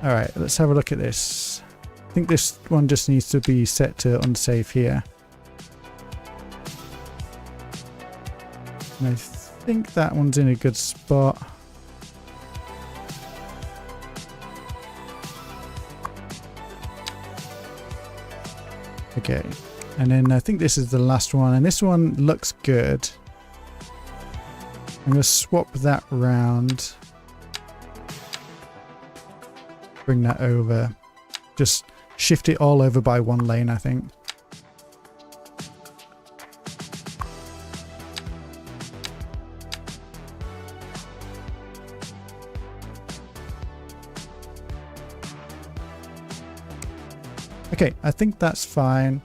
[SPEAKER 1] All right, let's have a look at this. I think this one just needs to be set to unsafe here. And I think that one's in a good spot. Okay, and then I think this is the last one, and this one looks good. I'm going to swap that round. Bring that over. Just shift it all over by one lane, I think. Okay, I think that's fine.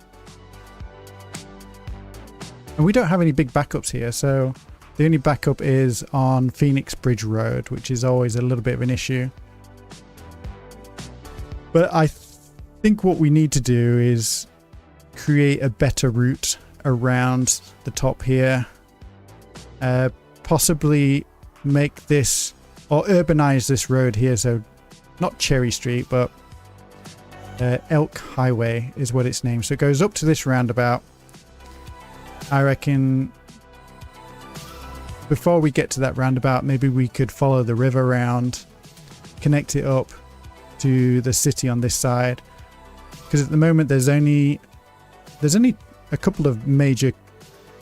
[SPEAKER 1] And we don't have any big backups here, so the only backup is on Phoenix Bridge Road, which is always a little bit of an issue. But I think what we need to do is create a better route around the top here. Possibly make this, or urbanize this road here, so not Cherry Street, but Elk Highway is what it's named. So it goes up to this roundabout. I reckon before we get to that roundabout, maybe we could follow the river around, connect it up to the city on this side, because at the moment there's only a couple of major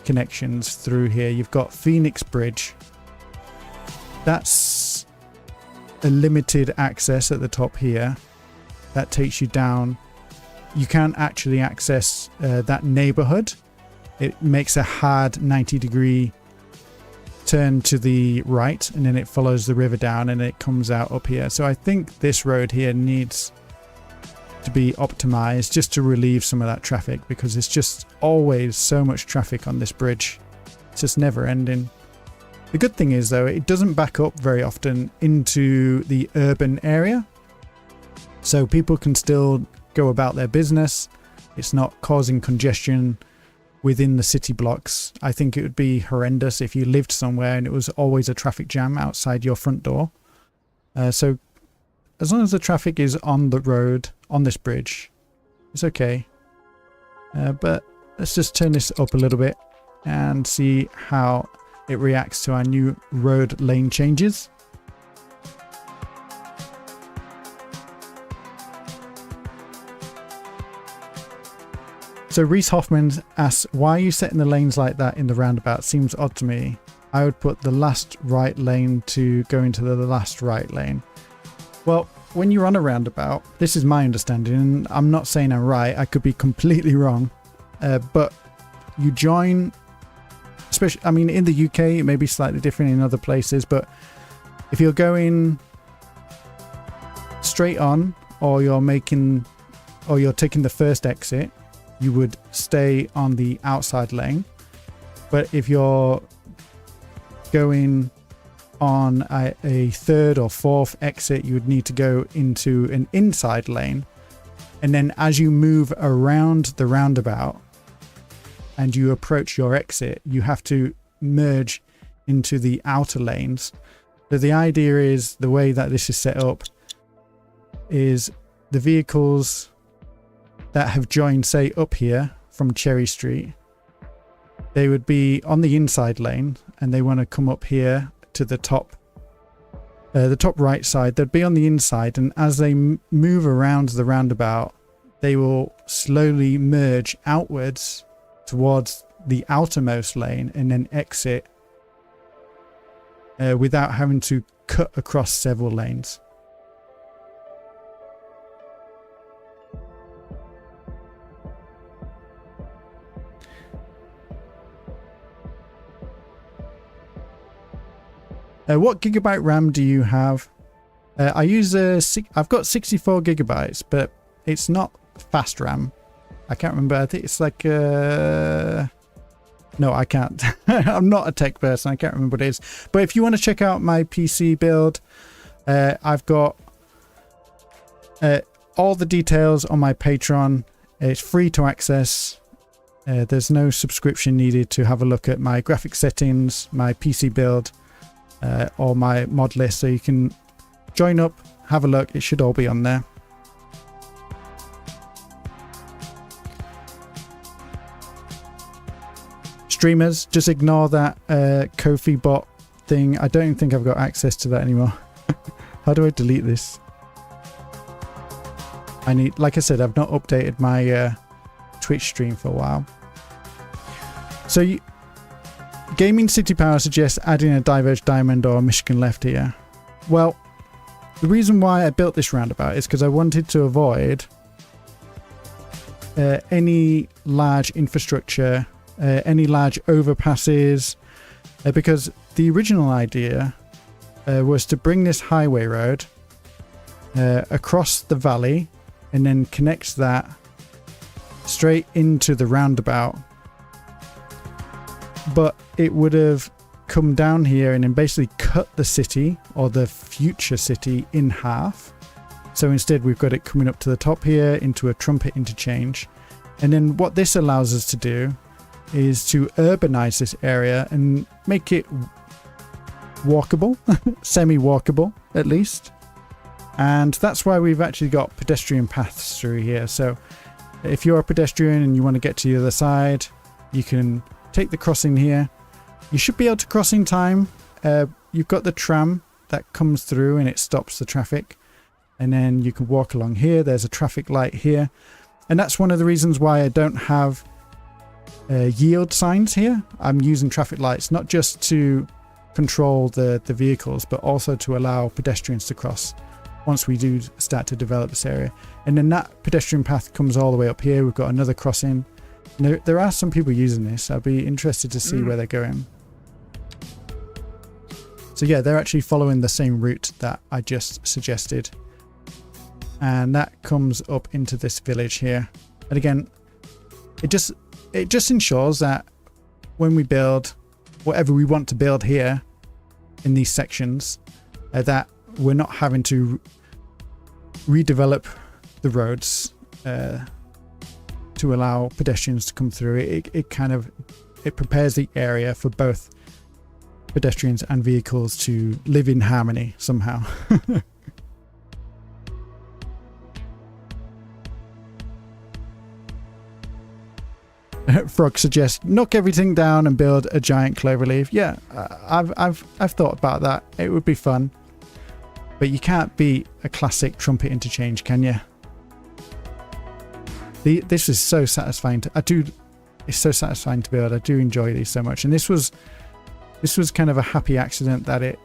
[SPEAKER 1] connections through here. You've got Phoenix Bridge. That's a limited access at the top here. That takes you down. You can't actually access that neighborhood. It makes a hard 90-degree turn to the right, and then it follows the river down and it comes out up here. So I think this road here needs to be optimized just to relieve some of that traffic, because it's just always so much traffic on this bridge. It's just never ending. The good thing is though, it doesn't back up very often into the urban area, so people can still go about their business. It's not causing congestion within the city blocks. I think it would be horrendous if you lived somewhere and it was always a traffic jam outside your front door. So as long as the traffic is on the road, on this bridge, it's okay. But let's just turn this up a little bit and see how it reacts to our new road lane changes. So Reese Hoffman asks, why are you setting the lanes like that in the roundabout? Seems odd to me. I would put the last right lane to go into the last right lane. Well, when you're on a roundabout, this is my understanding, and I'm not saying I'm right, I could be completely wrong, but you join, especially, I mean, in the UK, it may be slightly different in other places, but if you're going straight on, or you're taking the first exit, you would stay on the outside lane. But if you're going on a third or fourth exit, you would need to go into an inside lane. And then as you move around the roundabout and you approach your exit, you have to merge into the outer lanes. So the idea is, the way that this is set up is the vehicles that have joined, say, up here from Cherry Street, they would be on the inside lane and they want to come up here to the top right side. They'd be on the inside, and as they move around the roundabout, they will slowly merge outwards towards the outermost lane and then exit without having to cut across several lanes. What gigabyte RAM do you have? I use I've got 64 gigabytes, but it's not fast RAM. I can't remember. I think it's like no, I can't. I'm not a tech person. I can't remember what it is. But if you want to check out my PC build, I've got all the details on my Patreon. It's free to access. There's no subscription needed to have a look at my graphic settings, my PC build, or my mod list. So you can join up, have a look. It should all be on there. Streamers, just ignore that Ko-fi bot thing. I don't think I've got access to that anymore. How do I delete this? I need, like I said, I've not updated my Twitch stream for a while. So Gaming City Power suggests adding a Diverge Diamond or a Michigan Left here. Well, the reason why I built this roundabout is because I wanted to avoid any large infrastructure, any large overpasses, because the original idea was to bring this highway road across the valley and then connect that straight into the roundabout. But it would have come down here and then basically cut the city, or the future city, in half. So instead we've got it coming up to the top here into a trumpet interchange. And then what this allows us to do is to urbanize this area and make it walkable, semi-walkable at least. And that's why we've actually got pedestrian paths through here. So if you're a pedestrian and you want to get to the other side, you can take the crossing here. You should be able to cross in time. You've got the tram that comes through and it stops the traffic. And then you can walk along here. There's a traffic light here. And that's one of the reasons why I don't have yield signs here. I'm using traffic lights, not just to control the vehicles, but also to allow pedestrians to cross once we do start to develop this area. And then that pedestrian path comes all the way up here. We've got another crossing. There are some people using this. I'll be interested to see where they're going. So yeah, they're actually following the same route that I just suggested. And that comes up into this village here. And again, it just ensures that when we build whatever we want to build here in these sections, that we're not having to redevelop the roads to allow pedestrians to come through. It prepares the area for both pedestrians and vehicles to live in harmony somehow. Frog suggests knock everything down and build a giant cloverleaf. Yeah, I've thought about that. It would be fun, but you can't beat a classic trumpet interchange, can you? This is so satisfying. It's so satisfying to build. I do enjoy these so much, and this was kind of a happy accident that it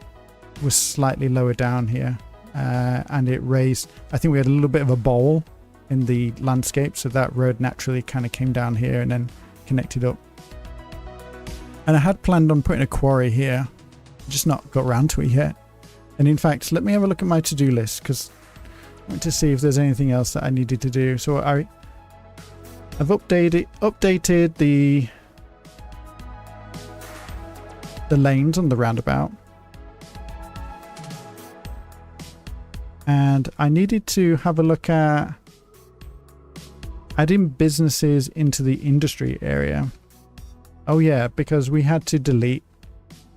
[SPEAKER 1] was slightly lower down here, and it raised. I think we had a little bit of a bowl in the landscape, so that road naturally kind of came down here and then connected up. And I had planned on putting a quarry here, just not got around to it yet. And in fact, let me have a look at my to-do list, because I want to see if there's anything else that I needed to do. So I've updated the lanes on the roundabout, and I needed to have a look at adding businesses into the industry area. Oh yeah, because we had to delete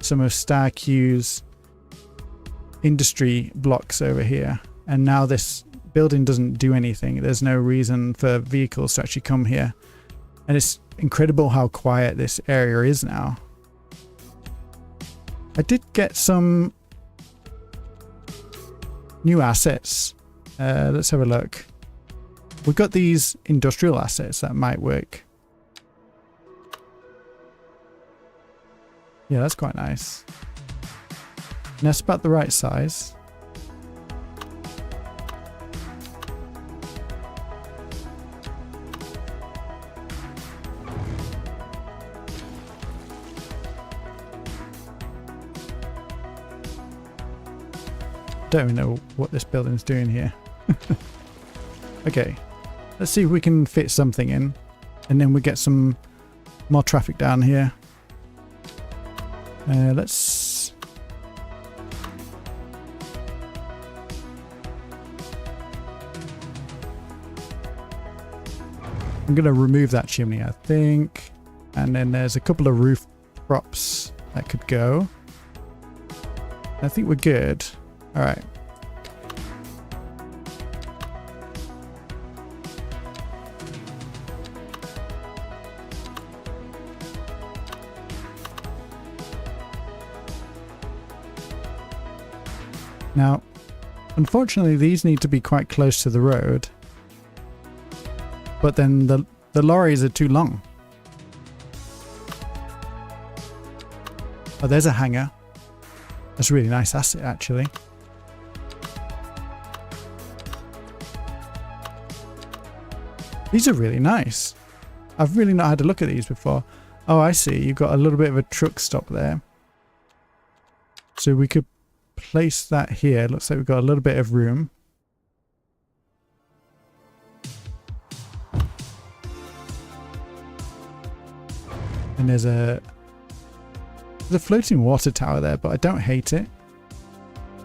[SPEAKER 1] some of Star Q's industry blocks over here, and now this building doesn't do anything. There's no reason for vehicles to actually come here, and it's incredible how quiet this area is now. I did get some new assets. Let's have a look. We've got these industrial assets that might work. Yeah, that's quite nice. And that's about the right size. Don't even know what this building's doing here. Okay. Let's see if we can fit something in, and then we get some more traffic down here. Let's... I'm going to remove that chimney, I think. And then there's a couple of roof props that could go. I think we're good. All right. Now, unfortunately, these need to be quite close to the road, but then the lorries are too long. Oh, there's a hangar. That's a really nice asset, actually. These are really nice. I've really not had a look at these before. Oh, I see. You've got a little bit of a truck stop there. So we could place that here. Looks like we've got a little bit of room. And there's a floating water tower there, but I don't hate it.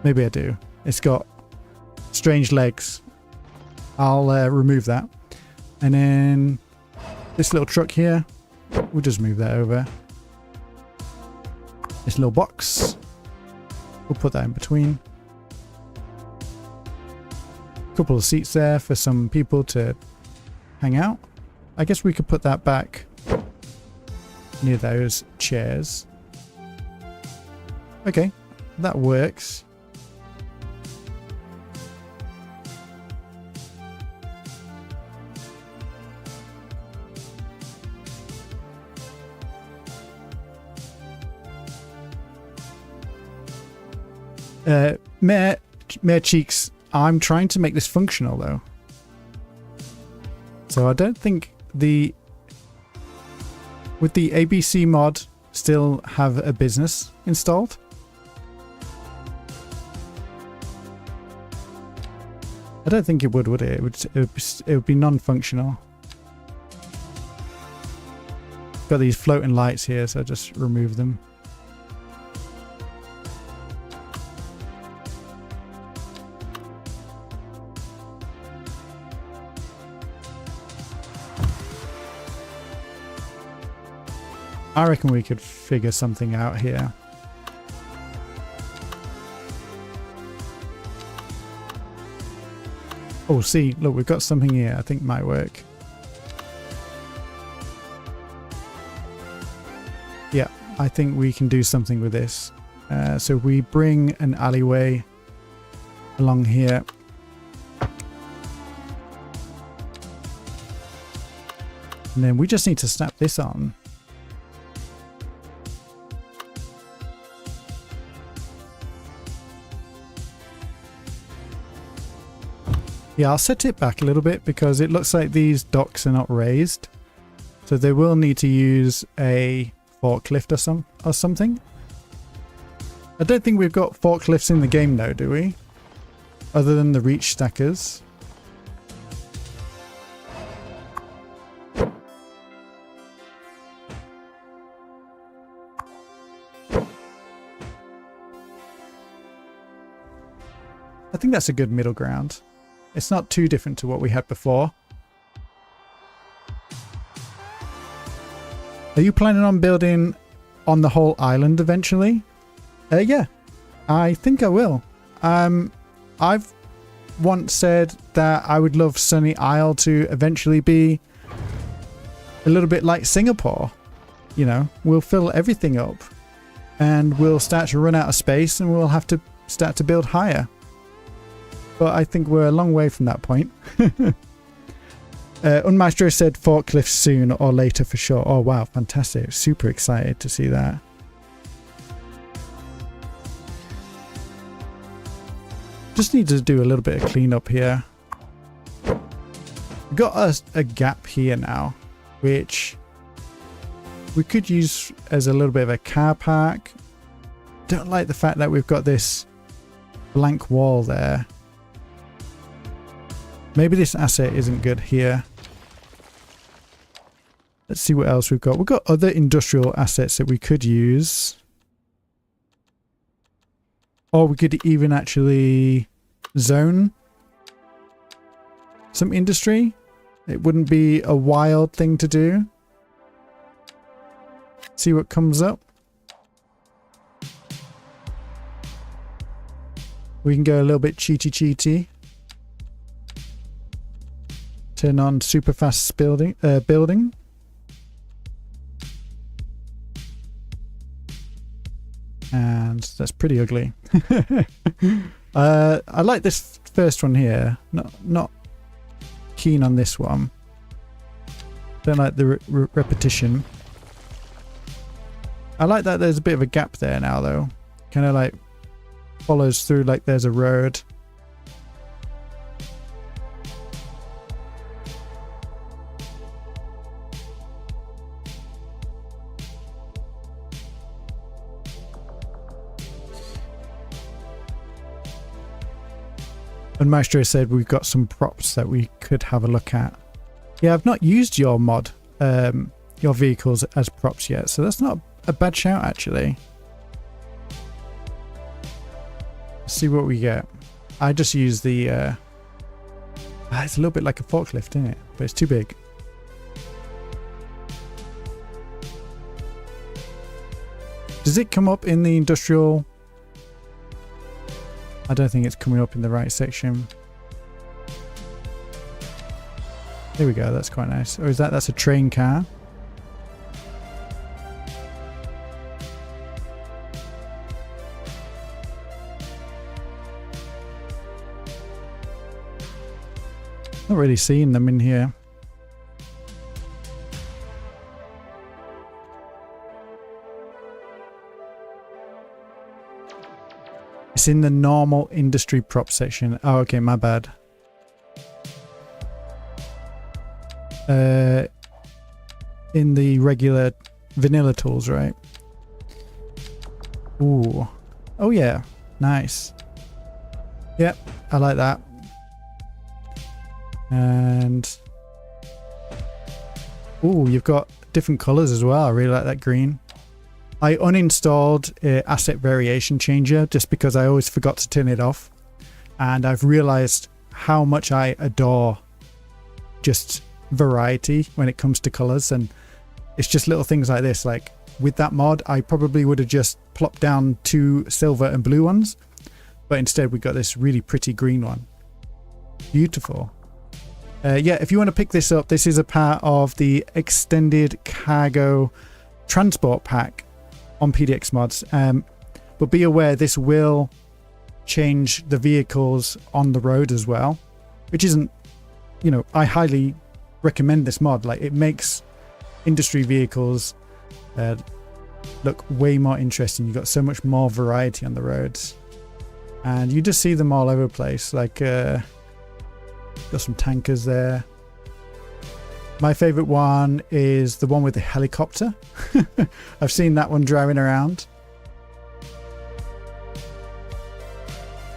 [SPEAKER 1] Maybe I do. It's got strange legs. I'll remove that. And then this little truck here, we'll just move that over. This little box, we'll put that in between. A couple of seats there for some people to hang out. I guess we could put that back near those chairs. Okay, that works. Mayor Cheeks, I'm trying to make this functional though. So I don't think would the ABC mod still have a business installed? I don't think it would it? It would be non-functional. Got these floating lights here, so I just remove them. I reckon we could figure something out here. Oh, see, look, we've got something here I think might work. Yeah, I think we can do something with this. So we bring an alleyway along here. And then we just need to snap this on. Yeah, I'll set it back a little bit because it looks like these docks are not raised. So they will need to use a forklift or something. I don't think we've got forklifts in the game though, do we? Other than the reach stackers. I think that's a good middle ground. It's not too different to what we had before. Are you planning on building on the whole island eventually? Yeah, I think I will. I've once said that I would love Sunny Isle to eventually be a little bit like Singapore. You know, we'll fill everything up and we'll start to run out of space and we'll have to start to build higher. But I think we're a long way from that point. Unmaestro said forklifts soon or later for sure. Oh wow, fantastic. Super excited to see that. Just need to do a little bit of cleanup here. We've got a gap here now, which we could use as a little bit of a car park. Don't like the fact that we've got this blank wall there. Maybe this asset isn't good here. Let's see what else we've got. We've got other industrial assets that we could use. Or we could even actually zone some industry. It wouldn't be a wild thing to do. See what comes up. We can go a little bit cheaty. Turn on super fast building. And that's pretty ugly. I like this first one here. Not keen on this one. Don't like the repetition. I like that there's a bit of a gap there now though. Kind of like follows through like there's a road. And Maestro said we've got some props that we could have a look at. Yeah, I've not used your mod, your vehicles as props yet, so that's not a bad shout actually. Let's see what we get. I just use the... it's a little bit like a forklift, isn't it? But it's too big. Does it come up in the industrial... I don't think it's coming up in the right section. There we go, that's quite nice. Or is that's a train car? Not really seeing them in here. It's in the normal industry prop section. Oh, okay, my bad. In the regular vanilla tools, right? Ooh. Oh yeah, nice. Yep, I like that. And oh, you've got different colors as well. I really like that green. I uninstalled asset variation changer just because I always forgot to turn it off, and I've realized how much I adore just variety when it comes to colors. And it's just little things like this. Like with that mod, I probably would have just plopped down 2 silver and blue ones, but instead we got this really pretty green one. Beautiful. Yeah, if you want to pick this up, this is a part of the extended cargo transport pack on PDX mods. But be aware, this will change the vehicles on the road as well, which isn't, you know, I highly recommend this mod. Like, it makes industry vehicles look way more interesting. You've got so much more variety on the roads, and you just see them all over the place. Like, got some tankers there. My favorite one is the one with the helicopter. I've seen that one driving around.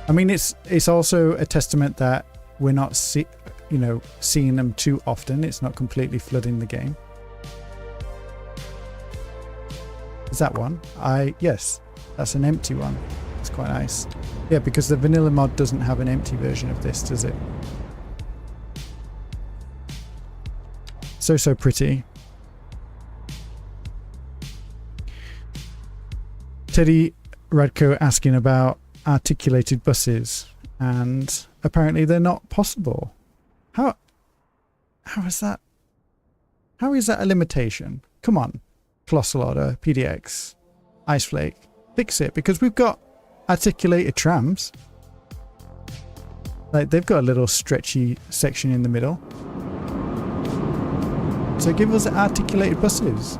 [SPEAKER 1] I mean, it's also a testament that we're not seeing them too often. It's not completely flooding the game. Is that one? Yes, that's an empty one. It's quite nice. Yeah, because the vanilla mod doesn't have an empty version of this, does it? So pretty. Teddy Radko asking about articulated buses, and apparently they're not possible. How is that? How is that a limitation? Come on, Colossal Order, PDX, Iceflake, fix it, because we've got articulated trams. Like, they've got a little stretchy section in the middle. So give us articulated buses.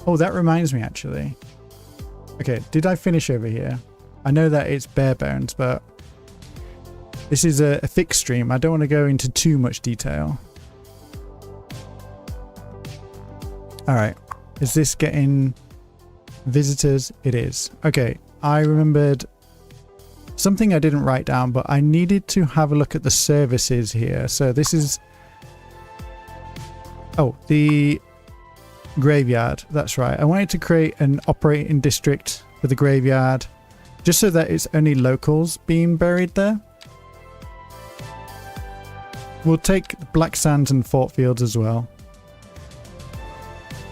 [SPEAKER 1] Oh, that reminds me, actually. Okay, did I finish over here? I know that it's bare bones, but this is a fixed stream. I don't want to go into too much detail. Alright, is this getting visitors? It is. Okay, I remembered something I didn't write down, but I needed to have a look at the services here. So this is... Oh, the graveyard. That's right. I wanted to create an operating district for the graveyard, just so that it's only locals being buried there. We'll take Black Sands and Fort Fields as well.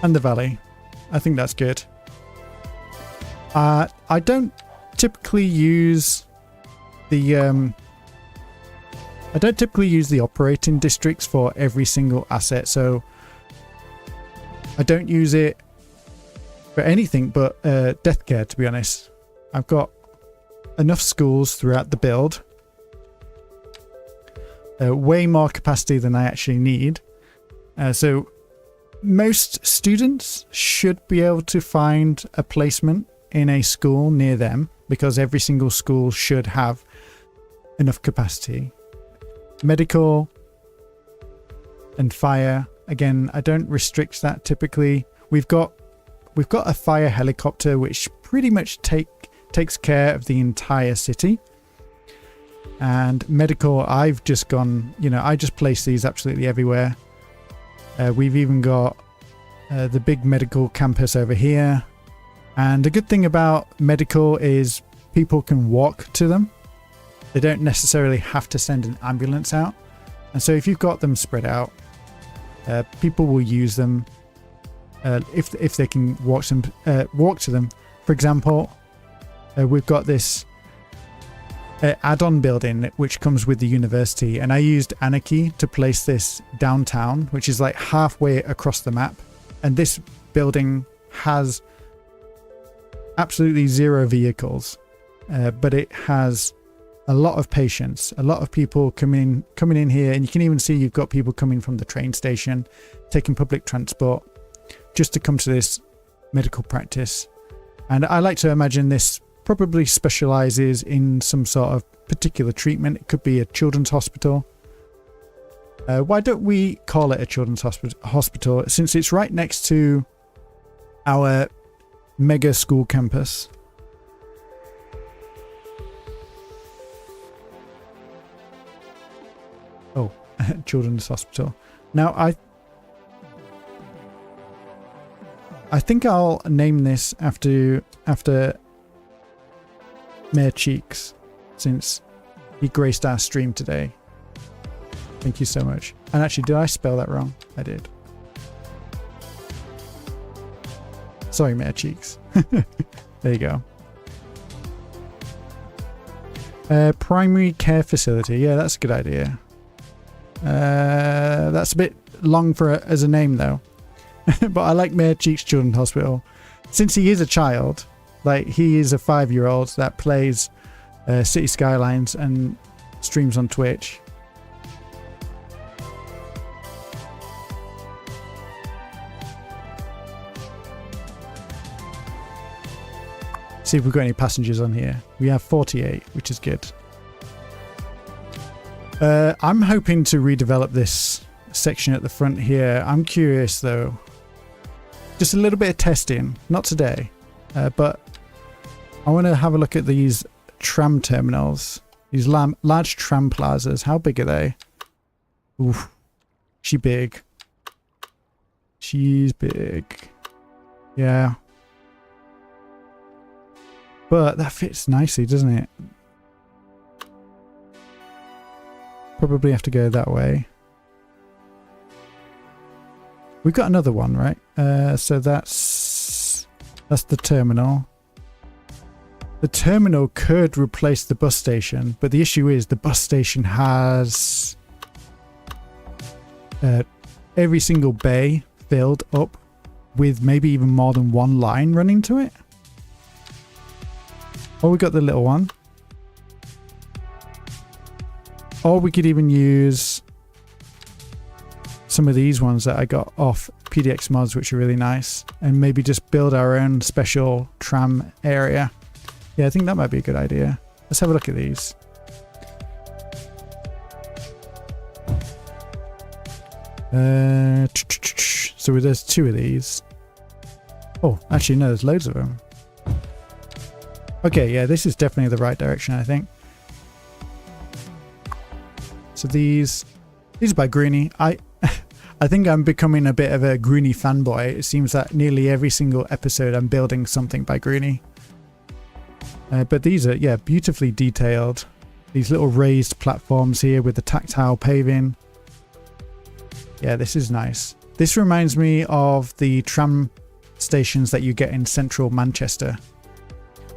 [SPEAKER 1] And the valley. I think that's good. I don't typically use the operating districts for every single asset, so I don't use it for anything but death care, to be honest. I've got enough schools throughout the build. Way more capacity than I actually need. So most students should be able to find a placement in a school near them, because every single school should have enough capacity. Medical and fire, again, I don't restrict that typically. We've got a fire helicopter which pretty much takes care of the entire city. And medical, I've just gone, I just place these absolutely everywhere. We've even got the big medical campus over here. And the good thing about medical is people can walk to them. They don't necessarily have to send an ambulance out. And so if you've got them spread out, people will use them if they can walk to them. For example, we've got this add-on building which comes with the university, and I used Anarchy to place this downtown, which is like halfway across the map. And this building has absolutely 0 vehicles, but it has a lot of patients, a lot of people coming in here, and you can even see you've got people coming from the train station, taking public transport just to come to this medical practice. And I like to imagine this probably specializes in some sort of particular treatment. It could be a children's hospital. Why don't we call it a children's hospital, since it's right next to our mega school campus? children's hospital. Now I think I'll name this after Mayor Cheeks, since he graced our stream today. Thank you so much. And actually, did I spell that wrong? I did. Sorry, Mayor Cheeks. There you go. Primary care facility. Yeah, that's a good idea. That's a bit long as a name though. But I like Mayor Cheeks Children's Hospital. Since he is a child, like he is a 5-year-old that plays Cities Skylines and streams on Twitch. See if we've got any passengers on here. We have 48, which is good. I'm hoping to redevelop this section at the front here. I'm curious though. Just a little bit of testing. Not today. But I want to have a look at these tram terminals. These large tram plazas. How big are they? Oof. She big. She's big. Yeah. But that fits nicely, doesn't it? Probably have to go that way. We've got another one, right? So that's the terminal. The terminal could replace the bus station, but the issue is the bus station has every single bay filled up with maybe even more than one line running to it. Or we got the little one. Or we could even use some of these ones that I got off PDX mods, which are really nice, and maybe just build our own special tram area. Yeah, I think that might be a good idea. Let's have a look at these. So there's 2 of these. Oh, actually no, there's loads of them. Okay, yeah, this is definitely the right direction, I think. So these are by Greenie. I think I'm becoming a bit of a Greenie fanboy. It seems that nearly every single episode I'm building something by Greenie. But these are, yeah, beautifully detailed. These little raised platforms here with the tactile paving. Yeah, this is nice. This reminds me of the tram stations that you get in central Manchester.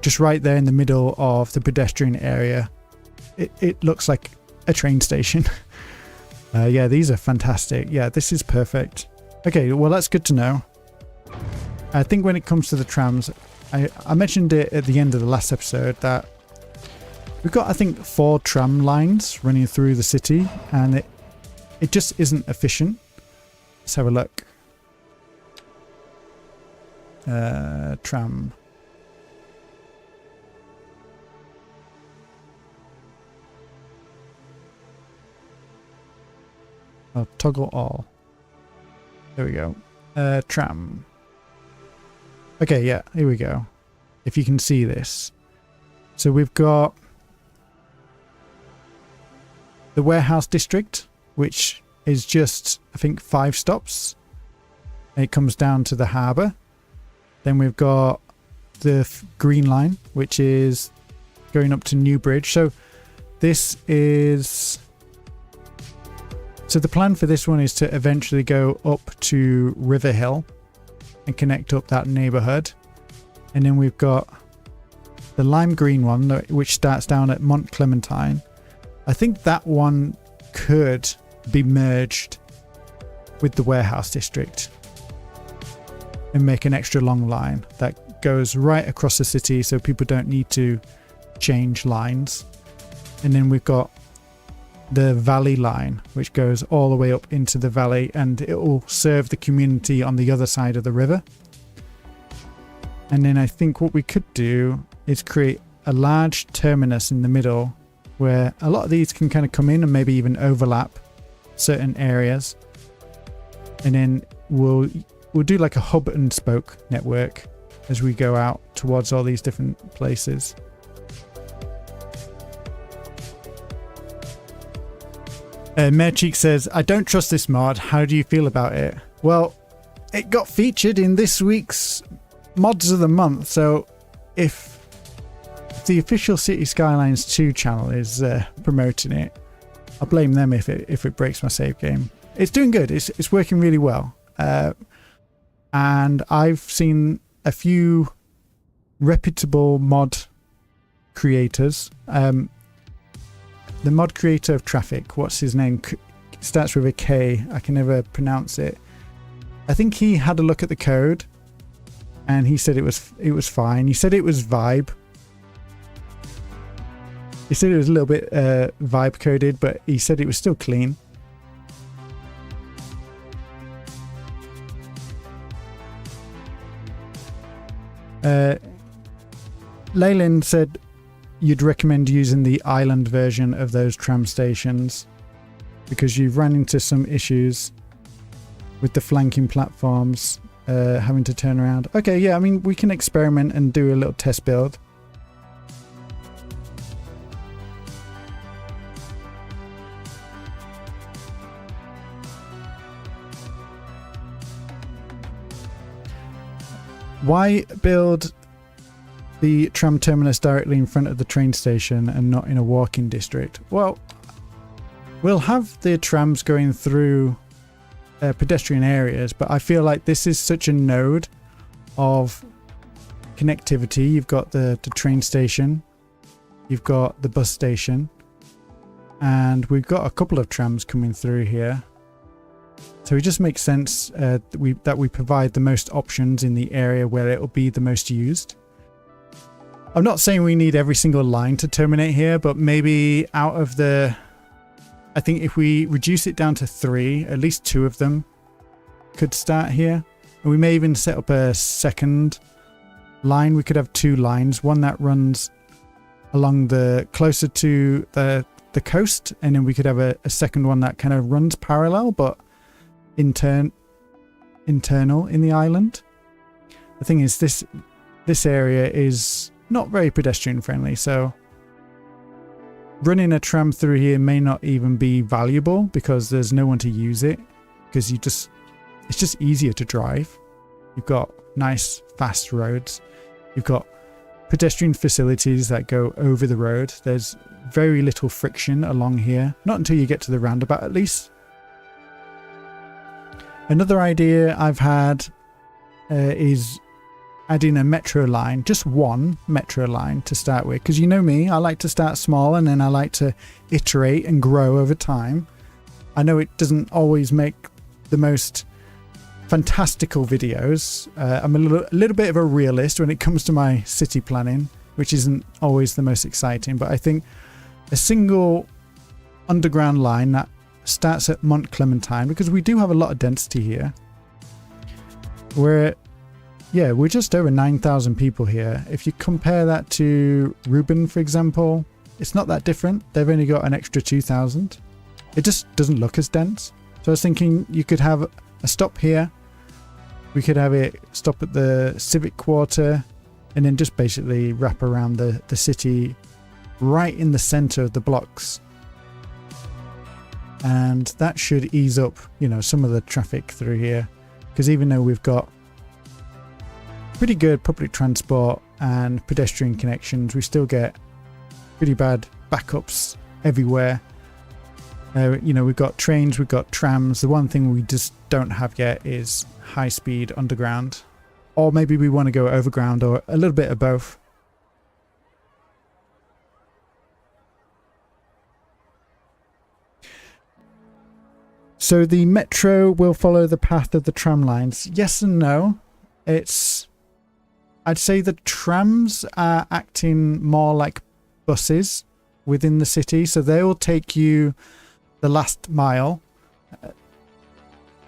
[SPEAKER 1] Just right there in the middle of the pedestrian area. It looks like a train station. Yeah, these are fantastic. Yeah, this is perfect. Okay, well, that's good to know. I think when it comes to the trams, I mentioned it at the end of the last episode that we've got, I think, 4 tram lines running through the city, and it just isn't efficient. Let's have a look. Tram. Oh, toggle all. There we go. Tram. Okay, yeah, here we go. If you can see this. So we've got the warehouse district, which is just, I think, 5 stops. It comes down to the harbour. Then we've got the green line, which is going up to Newbridge. So this is... So the plan for this one is to eventually go up to River Hill and connect up that neighbourhood. And then we've got the lime green one, which starts down at Mont Clementine. I think that one could be merged with the warehouse district and make an extra long line that goes right across the city so people don't need to change lines. And then we've got the valley line, which goes all the way up into the valley, and it will serve the community on the other side of the river. And then I think what we could do is create a large terminus in the middle where a lot of these can kind of come in and maybe even overlap certain areas. And then we'll do like a hub and spoke network as we go out towards all these different places. Marecheek says, I don't trust this mod. How do you feel about it? Well, it got featured in this week's Mods of the Month, so if the official Cities Skylines 2 channel is promoting it, I'll blame them if it breaks my save game. It's doing good. It's working really well. And I've seen a few reputable mod creators. The mod creator of Traffic, what's his name? Starts with a K. I can never pronounce it. I think he had a look at the code and he said it was fine. He said it was vibe. He said it was a little bit vibe coded, but he said it was still clean. Leyland said you'd recommend using the island version of those tram stations because you've run into some issues with the flanking platforms having to turn around. Okay, yeah, I mean, we can experiment and do a little test build. Why build the tram terminus directly in front of the train station and not in a walking district? Well, we'll have the trams going through pedestrian areas, but I feel like this is such a node of connectivity. You've got the train station, you've got the bus station, and we've got a couple of trams coming through here. So it just makes sense that we provide the most options in the area where it will be the most used. I'm not saying we need every single line to terminate here, but maybe out of the... I think if we reduce it down to 3, at least 2 of them could start here. And we may even set up a second line. We could have 2 lines. One that runs along the closer to the coast, and then we could have a second one that kind of runs parallel, but internal in the island. The thing is, this area is not very pedestrian friendly, so running a tram through here may not even be valuable because there's no one to use it, because it's just easier to drive. You've got nice fast roads, you've got pedestrian facilities that go over the road. There's very little friction along here, not until you get to the roundabout at least. Another idea I've had is adding a metro line, just one metro line to start with, because you know me, I like to start small and then I like to iterate and grow over time. I know it doesn't always make the most fantastical videos. I'm a little bit of a realist when it comes to my city planning, which isn't always the most exciting, but I think a single underground line that starts at Mont Clementine, because we do have a lot of density here. We're just over 9,000 people here. If you compare that to Reuben, for example, it's not that different. They've only got an extra 2,000. It just doesn't look as dense. So I was thinking you could have a stop here. We could have it stop at the Civic Quarter and then just basically wrap around the city right in the center of the blocks. And that should ease up, some of the traffic through here. Because even though we've got pretty good public transport and pedestrian connections, we still get pretty bad backups everywhere. We've got trains, we've got trams. The one thing we just don't have yet is high-speed underground. Or maybe we want to go overground, or a little bit of both. So the metro will follow the path of the tram lines. Yes and no. I'd say the trams are acting more like buses within the city. So they will take you the last mile.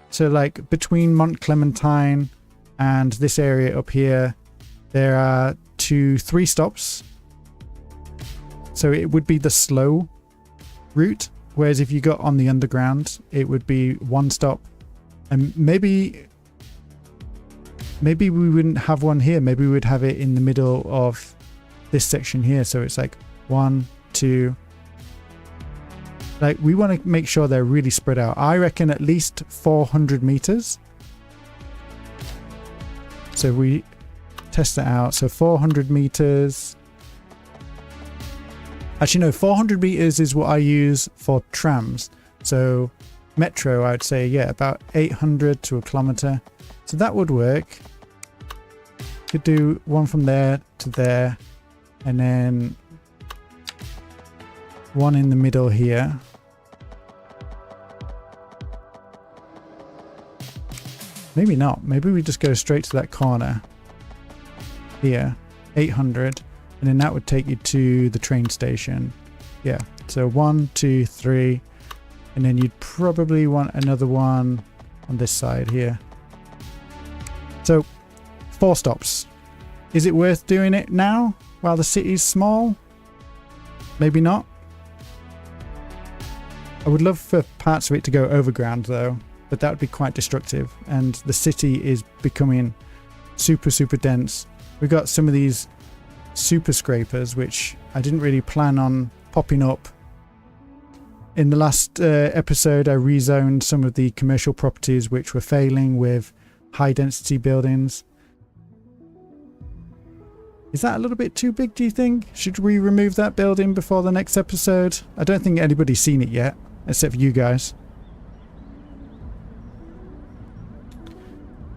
[SPEAKER 1] So like between Mont Clementine and this area up here, there are 2-3 stops. So it would be the slow route. Whereas if you got on the underground, it would be 1 stop. And maybe we wouldn't have one here. Maybe we would have it in the middle of this section here. So it's like 1, 2, Like, we want to make sure they're really spread out. I reckon at least 400 meters. So we test it out. So 400 meters. Actually, no, 400 meters is what I use for trams. So metro, I would say, yeah, about 800 to a kilometer. So that would work. Could do one from there to there, and then one in the middle here. Maybe not. Maybe we just go straight to that corner here, 800, and then that would take you to the train station. Yeah, so 1, 2, 3, and then you'd probably want another one on this side here. So 4 stops. Is it worth doing it now while the city's small? Maybe not. I would love for parts of it to go overground though, but that would be quite destructive, and the city is becoming super dense. We've got some of these super scrapers which I didn't really plan on popping up. In the last episode I rezoned some of the commercial properties which were failing with high density buildings. Is that a little bit too big, do you think? Should we remove that building before the next episode? I don't think anybody's seen it yet, except for you guys.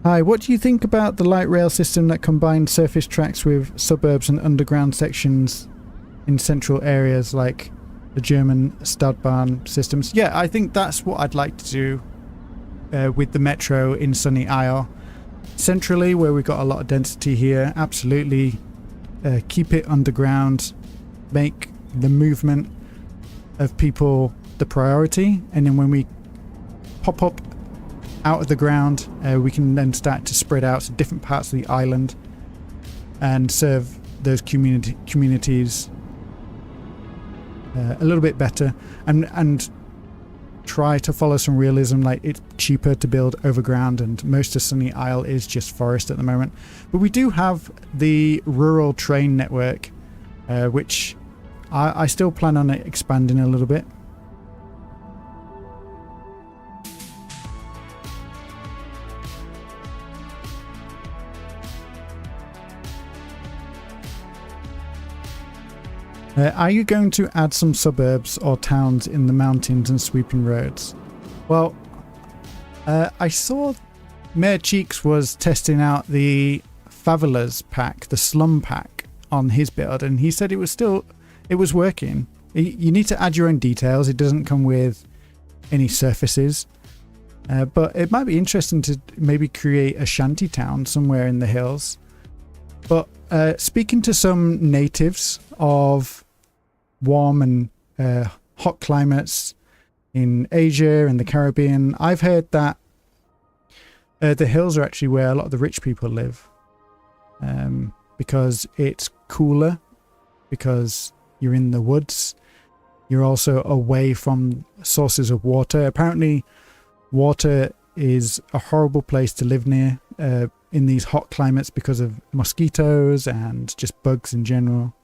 [SPEAKER 1] Hi, what do you think about the light rail system that combines surface tracks with suburbs and underground sections in central areas like the German Stadtbahn systems? Yeah, I think that's what I'd like to do with the metro in Sunny Isle. Centrally, where we've got a lot of density here, absolutely keep it underground, make the movement of people the priority, and then when we pop up out of the ground, we can then start to spread out to different parts of the island and serve those communities a little bit better, and try to follow some realism. Like, it's cheaper to build overground, and most of Sunny Isle is just forest at the moment. But we do have the rural train network, which I still plan on expanding a little bit. Are you going to add some suburbs or towns in the mountains and sweeping roads? Well, I saw Mayor Cheeks was testing out the favelas pack, the slum pack, on his build, and he said it was working. You need to add your own details. It doesn't come with any surfaces, but it might be interesting to maybe create a shanty town somewhere in the hills. But speaking to some natives of warm and hot climates in Asia and the Caribbean, I've heard that the hills are actually where a lot of the rich people live, because it's cooler, because you're in the woods, you're also away from sources of water. Apparently water is a horrible place to live near in these hot climates because of mosquitoes and just bugs in general.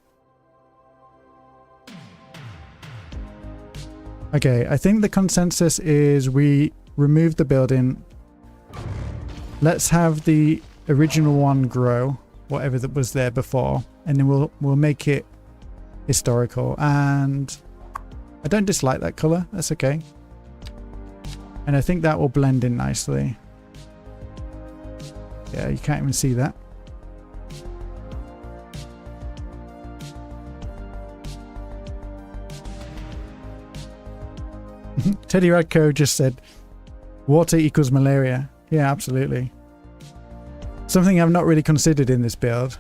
[SPEAKER 1] Okay, I think the consensus is we remove the building. Let's have the original one grow, whatever that was there before, and then we'll make it historical. And I don't dislike that color. That's okay. And I think that will blend in nicely. Yeah, you can't even see that. Teddy Radko just said, water equals malaria. Yeah, absolutely. Something I've not really considered in this build.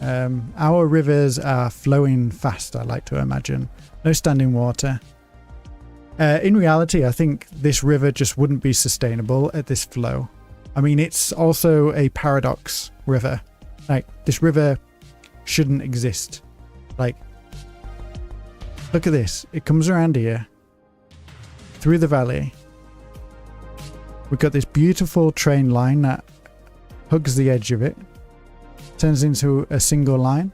[SPEAKER 1] Our rivers are flowing fast, I like to imagine. No standing water. In reality, I think this river just wouldn't be sustainable at this flow. I mean, it's also a paradox river. Like, this river shouldn't exist. Like, look at this. It comes around here, through the valley. We've got this beautiful train line that hugs the edge of it, turns into a single line,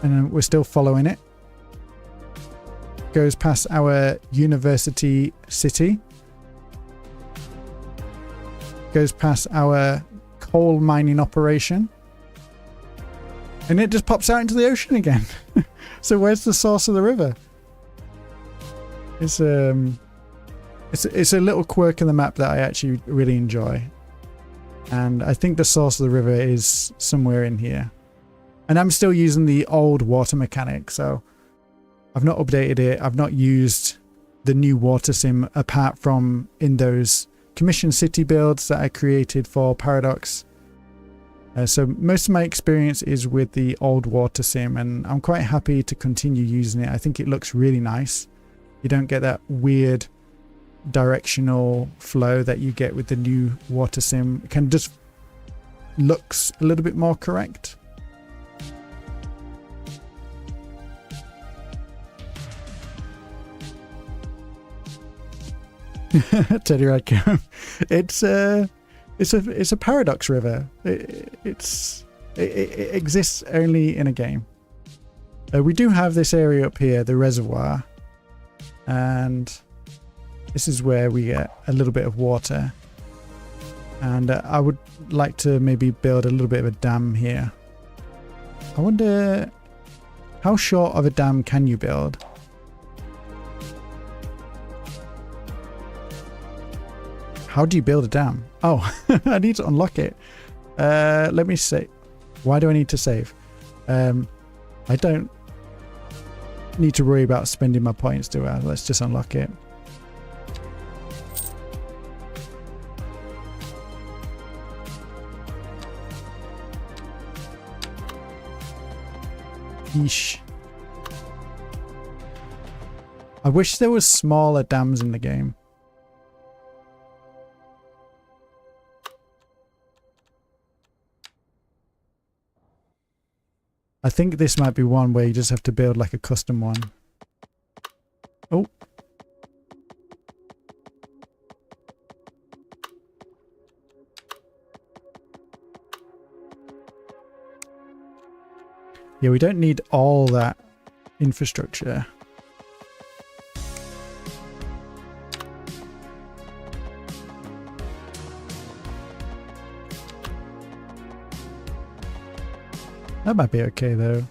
[SPEAKER 1] and then we're still following it. goes past our university city. Goes past our coal mining operation. And it just pops out into the ocean again. So where's the source of the river? It's a little quirk in the map that I actually really enjoy. And I think the source of the river is somewhere in here. And I'm still using the old water mechanic, so I've not updated it. I've not used the new water sim apart from in those commission city builds that I created for Paradox. So most of my experience is with the old water sim, and I'm quite happy to continue using it. I think it looks really nice. You don't get that weird directional flow that you get with the new water sim. It kind of just looks a little bit more correct. Teddy Radcombe. It's a Paradox river. It exists only in a game. We do have this area up here, the reservoir, and this is where we get a little bit of water. And I would like to maybe build a little bit of a dam here. I wonder how short of a dam can you build? How do you build a dam? Oh, I need to unlock it. Let me save. Why do I need to save? I don't need to worry about spending my points, do I? Let's just unlock it. Yeesh. I wish there was smaller dams in the game. I think this might be one where you just have to build like a custom one. Oh. Yeah, we don't need all that infrastructure. That might be okay though.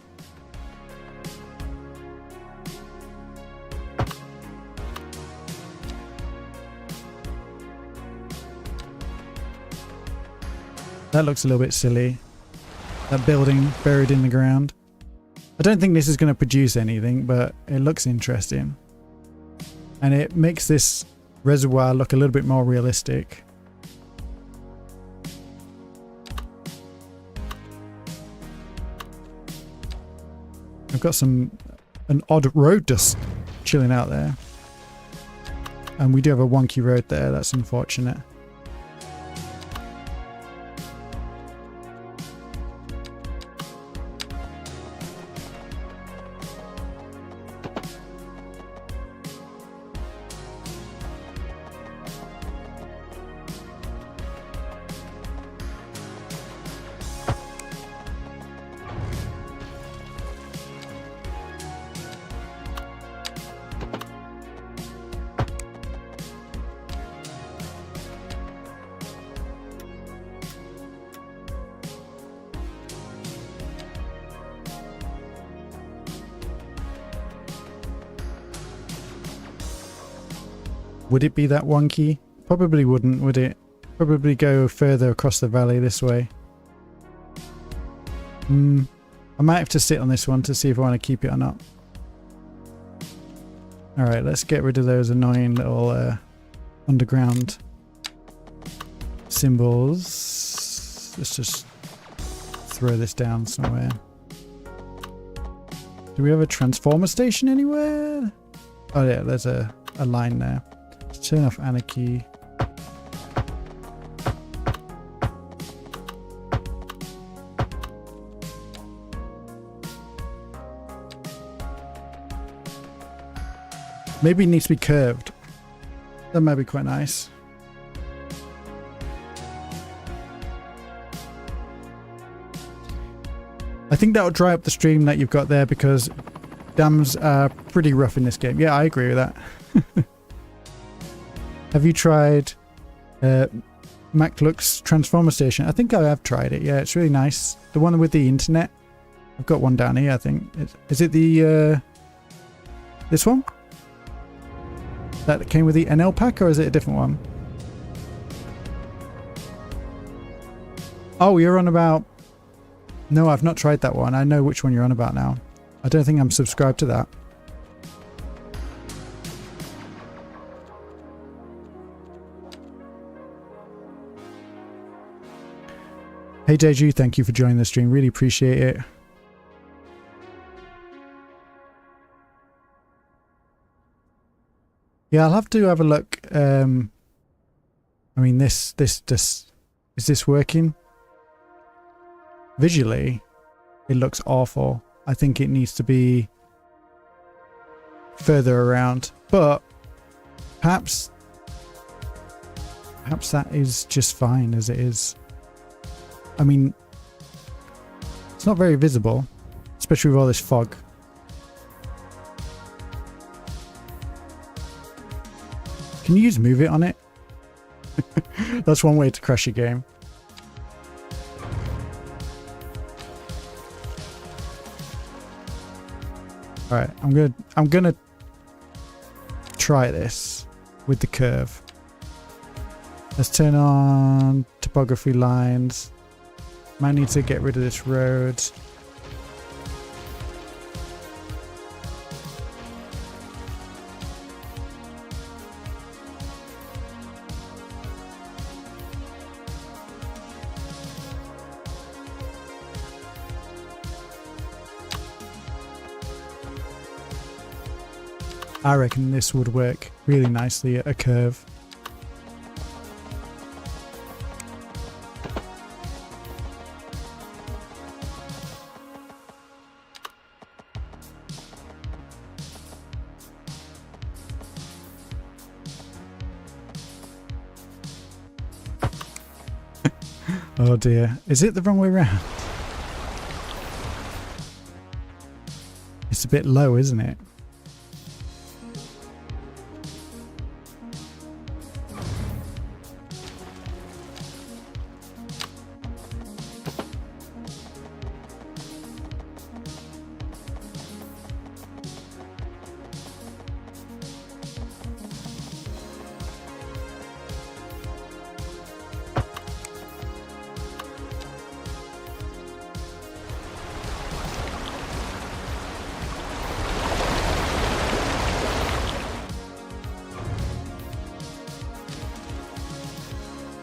[SPEAKER 1] That looks a little bit silly. That building buried in the ground. I don't think this is going to produce anything, but it looks interesting. And it makes this reservoir look a little bit more realistic. I've got an odd road just chilling out there. And we do have a wonky road there, that's unfortunate. Would it be that wonky? Probably wouldn't, would it? Probably go further across the valley this way. I might have to sit on this one to see if I want to keep it or not. Alright, let's get rid of those annoying little underground symbols. Let's just throw this down somewhere. Do we have a transformer station anywhere? Oh yeah, there's a line there. Let's turn off anarchy. Maybe it needs to be curved. That might be quite nice. I think that will dry up the stream that you've got there because Dams are pretty rough in this game. Yeah, I agree with that. Have you tried MacLuck's Transformer Station? I think I have tried it. Yeah, it's really nice. The one with the internet. I've got one down here, I think. Is it the... this one? That came with the NL pack, or is it a different one? Oh, you're on about... No, I've not tried that one. I know which one you're on about now. I don't think I'm subscribed to that. Hey Deju, thank you for joining the stream. Really appreciate it. Yeah, I'll have to have a look. I mean, this is this working? Visually, it looks awful. I think it needs to be further around, but perhaps that is just fine as it is. I mean, it's not very visible, especially with all this fog. Can you just move it on it? That's one way to crash your game. Alright, I'm gonna try this with the curve. Let's turn on topography lines. Might need to get rid of this road. I reckon this would work really nicely at a curve. Oh dear, is it the wrong way around? It's a bit low, isn't it?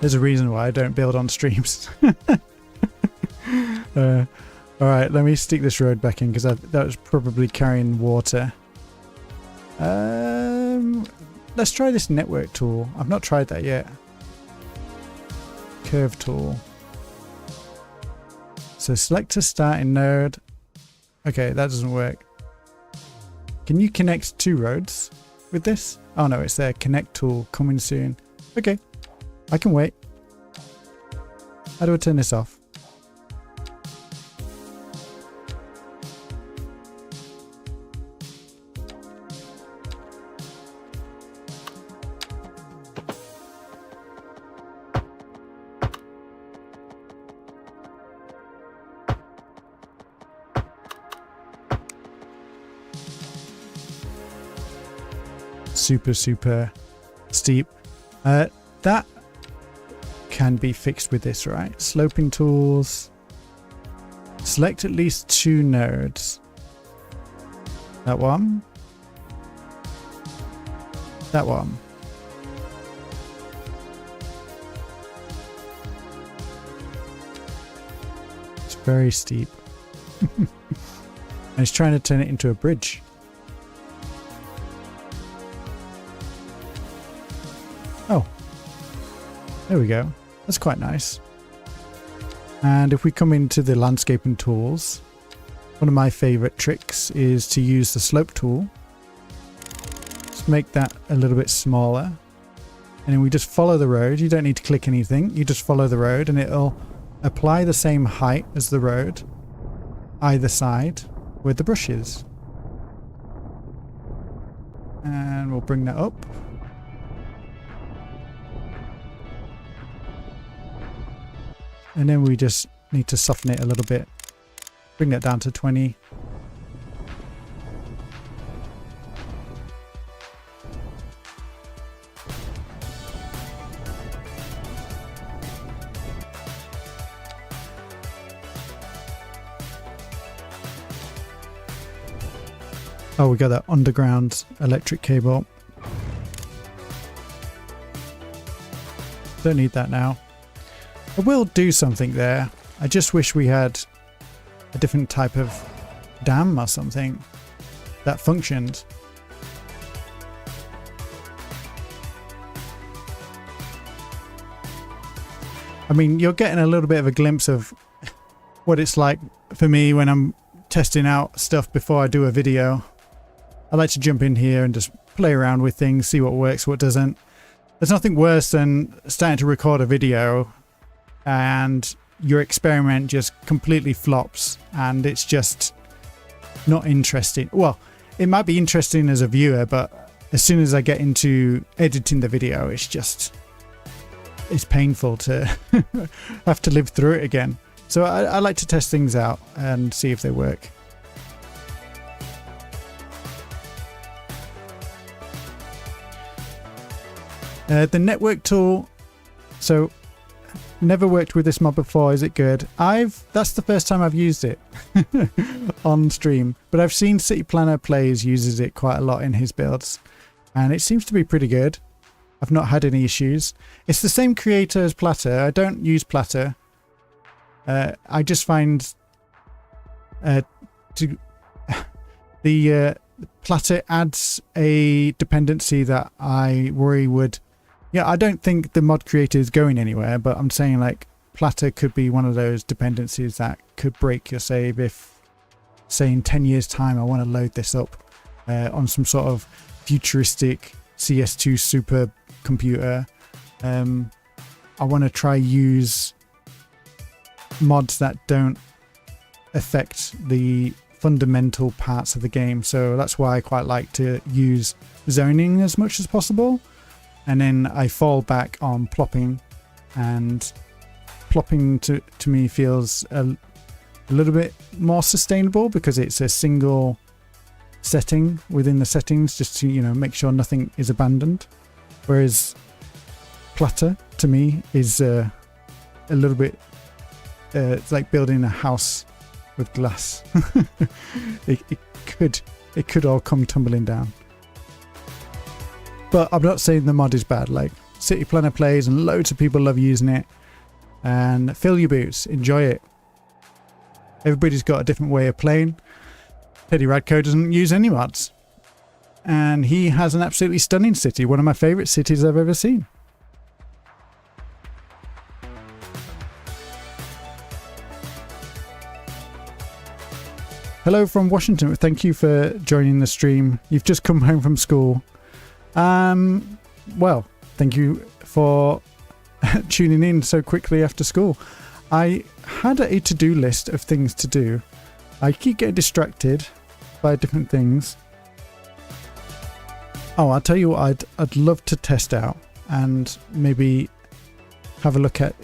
[SPEAKER 1] There's a reason why I don't build on streams. Alright, let me stick this road back in because that was probably carrying water. Let's try this network tool. I've not tried that yet. Curve tool. So select a starting node. Okay, that doesn't work. Can you connect two roads with this? Oh no, it's there. Connect tool coming soon. Okay. I can wait. How do I turn this off? Super steep. That can be fixed with this, right? Sloping tools. Select at least two nodes. That one. That one. It's very steep. And he's trying to turn it into a bridge. Oh. There we go. That's quite nice. And if we come into the landscaping tools, one of my favorite tricks is to use the slope tool. Just make that a little bit smaller. And then we just follow the road. You don't need to click anything. You just follow the road and it'll apply the same height as the road either side where the brush is. And we'll bring that up. And then we just need to soften it a little bit. Bring that down to 20. Oh, we got that underground electric cable. Don't need that now. I will do something there. I just wish we had a different type of dam or something that functioned. I mean, you're getting a little bit of a glimpse of what it's like for me when I'm testing out stuff before I do a video. I like to jump in here and just play around with things, see what works, what doesn't. There's nothing worse than starting to record a video and your experiment just completely flops and it's just not interesting. Well, it might be interesting as a viewer, but as soon as I get into editing the video, it's painful to have to live through it again. So I like to test things out and see if they work. The network tool, so never worked with this mod before. Is it good? That's the first time I've used it on stream, but I've seen City Planner Plays uses it quite a lot in his builds and it seems to be pretty good. I've not had any issues. It's the same creator as Platter. I don't use Platter. I just find the Platter adds a dependency that I worry would. Yeah, I don't think the mod creator is going anywhere, but I'm saying like Platter could be one of those dependencies that could break your save if, say, in 10 years time I want to load this up on some sort of futuristic CS2 supercomputer. I want to try use mods that don't affect the fundamental parts of the game, so that's why I quite like to use zoning as much as possible. And then I fall back on plopping, and plopping to me feels a little bit more sustainable because it's a single setting within the settings just to, you know, make sure nothing is abandoned. Whereas Platter to me is a little bit, it's like building a house with glass. it could all come tumbling down. But I'm not saying the mod is bad. Like, City Planner Plays and loads of people love using it. And fill your boots. Enjoy it. Everybody's got a different way of playing. Teddy Radco doesn't use any mods. And he has an absolutely stunning city. One of my favourite cities I've ever seen. Hello from Washington. Thank you for joining the stream. You've just come home from school. Well, thank you for tuning in so quickly after school. I had a to-do list of things to do. I keep getting distracted by different things. Oh, I'll tell you what I'd love to test out and maybe have a look at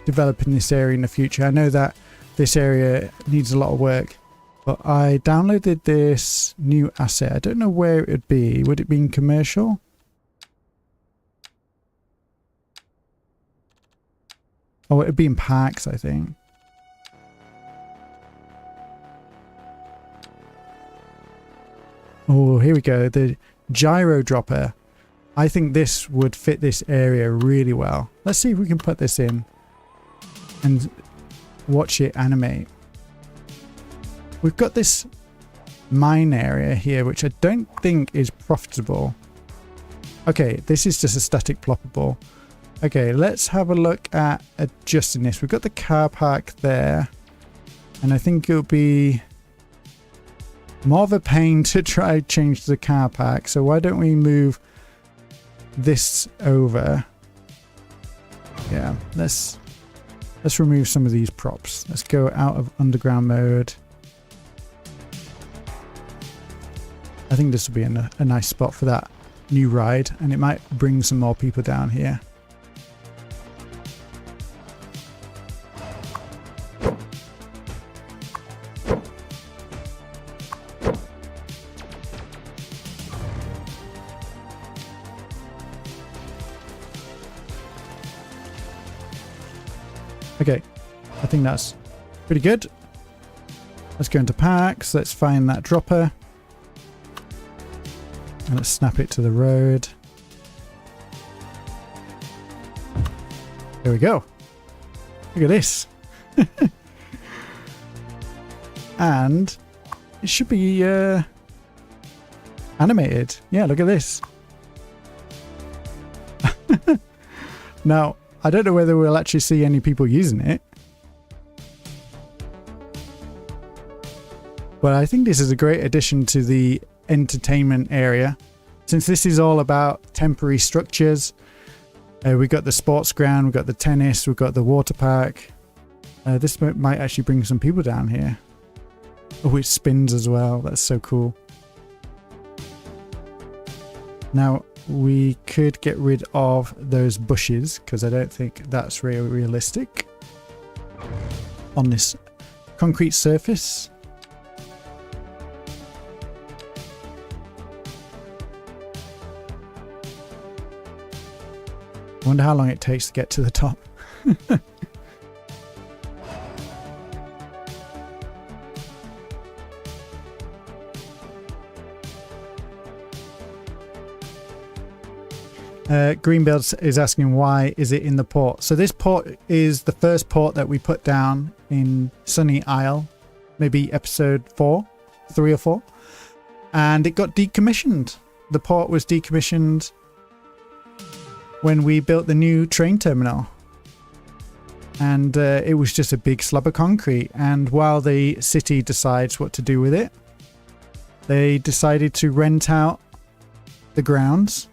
[SPEAKER 1] developing this area in the future. I know that this area needs a lot of work, but I downloaded this new asset. I don't know where it would be. Would it be in commercial? Oh, it would be in packs, I think. Oh, here we go. The gyro dropper. I think this would fit this area really well. Let's see if we can put this in and watch it animate. We've got this mine area here, which I don't think is profitable. Okay, this is just a static ploppable. Okay, let's have a look at adjusting this. We've got the car park there, and I think it'll be more of a pain to try change the car park. So why don't we move this over? Yeah, let's remove some of these props. Let's go out of underground mode. I think this will be a nice spot for that new ride, and it might bring some more people down here. Okay, I think that's pretty good. Let's go into parks. Let's find that dropper. And let's snap it to the road. There we go. Look at this. And it should be animated. Yeah, look at this. Now, I don't know whether we'll actually see any people using it. But I think this is a great addition to the entertainment area. Since this is all about temporary structures, we've got the sports ground, we've got the tennis, we've got the water park. This might actually bring some people down here. Oh, it spins as well. That's so cool. Now, we could get rid of those bushes because I don't think that's realistic on this concrete surface. I wonder how long it takes to get to the top. Greenbuild is asking why is it in the port. So this port is the first port that we put down in Sunny Isle, maybe episode 3 or 4, and it got decommissioned. The port was decommissioned when we built the new train terminal, and it was just a big slab of concrete. And while the city decides what to do with it, they decided to rent out the grounds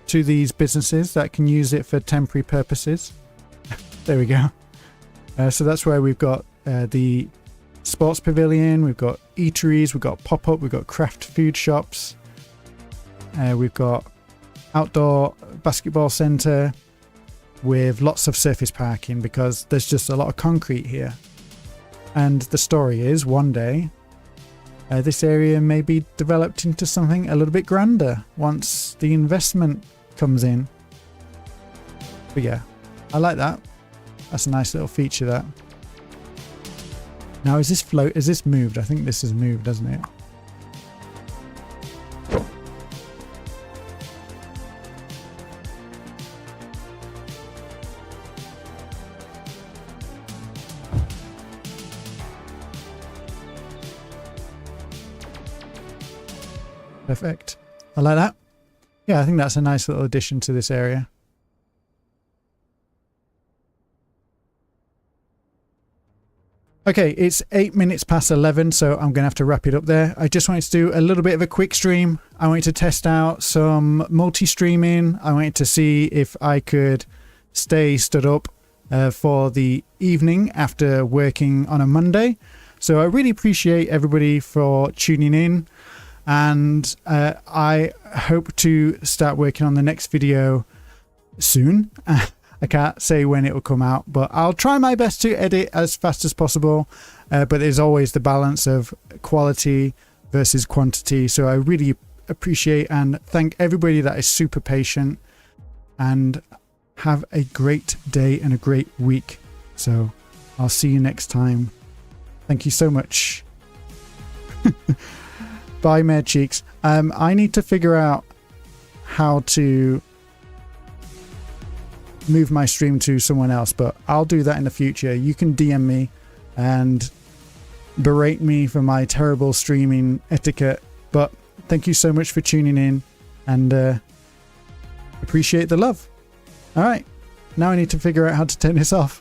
[SPEAKER 1] to these businesses that can use it for temporary purposes. There we go. So that's where we've got the sports pavilion, we've got eateries, we've got pop-up, we've got craft food shops, we've got outdoor basketball center with lots of surface parking because there's just a lot of concrete here. And the story is one day this area may be developed into something a little bit grander once the investment comes in. But yeah, I like that. That's a nice little feature, that. Now, is this moved? I think this is moved, doesn't it? Perfect. I like that. Yeah, I think that's a nice little addition to this area. Okay, it's 8 minutes past 11, so I'm going to have to wrap it up there. I just wanted to do a little bit of a quick stream. I wanted to test out some multi-streaming. I wanted to see if I could stay stood up for the evening after working on a Monday. So I really appreciate everybody for tuning in. And I hope to start working on the next video soon. I can't say when it will come out, but I'll try my best to edit as fast as possible. But there's always the balance of quality versus quantity. So I really appreciate and thank everybody that is super patient, and have a great day and a great week. So I'll see you next time. Thank you so much. Bye, Mare Cheeks. I need to figure out how to move my stream to someone else, but I'll do that in the future. You can DM me and berate me for my terrible streaming etiquette, but thank you so much for tuning in, and appreciate the love. All right, now I need to figure out how to turn this off.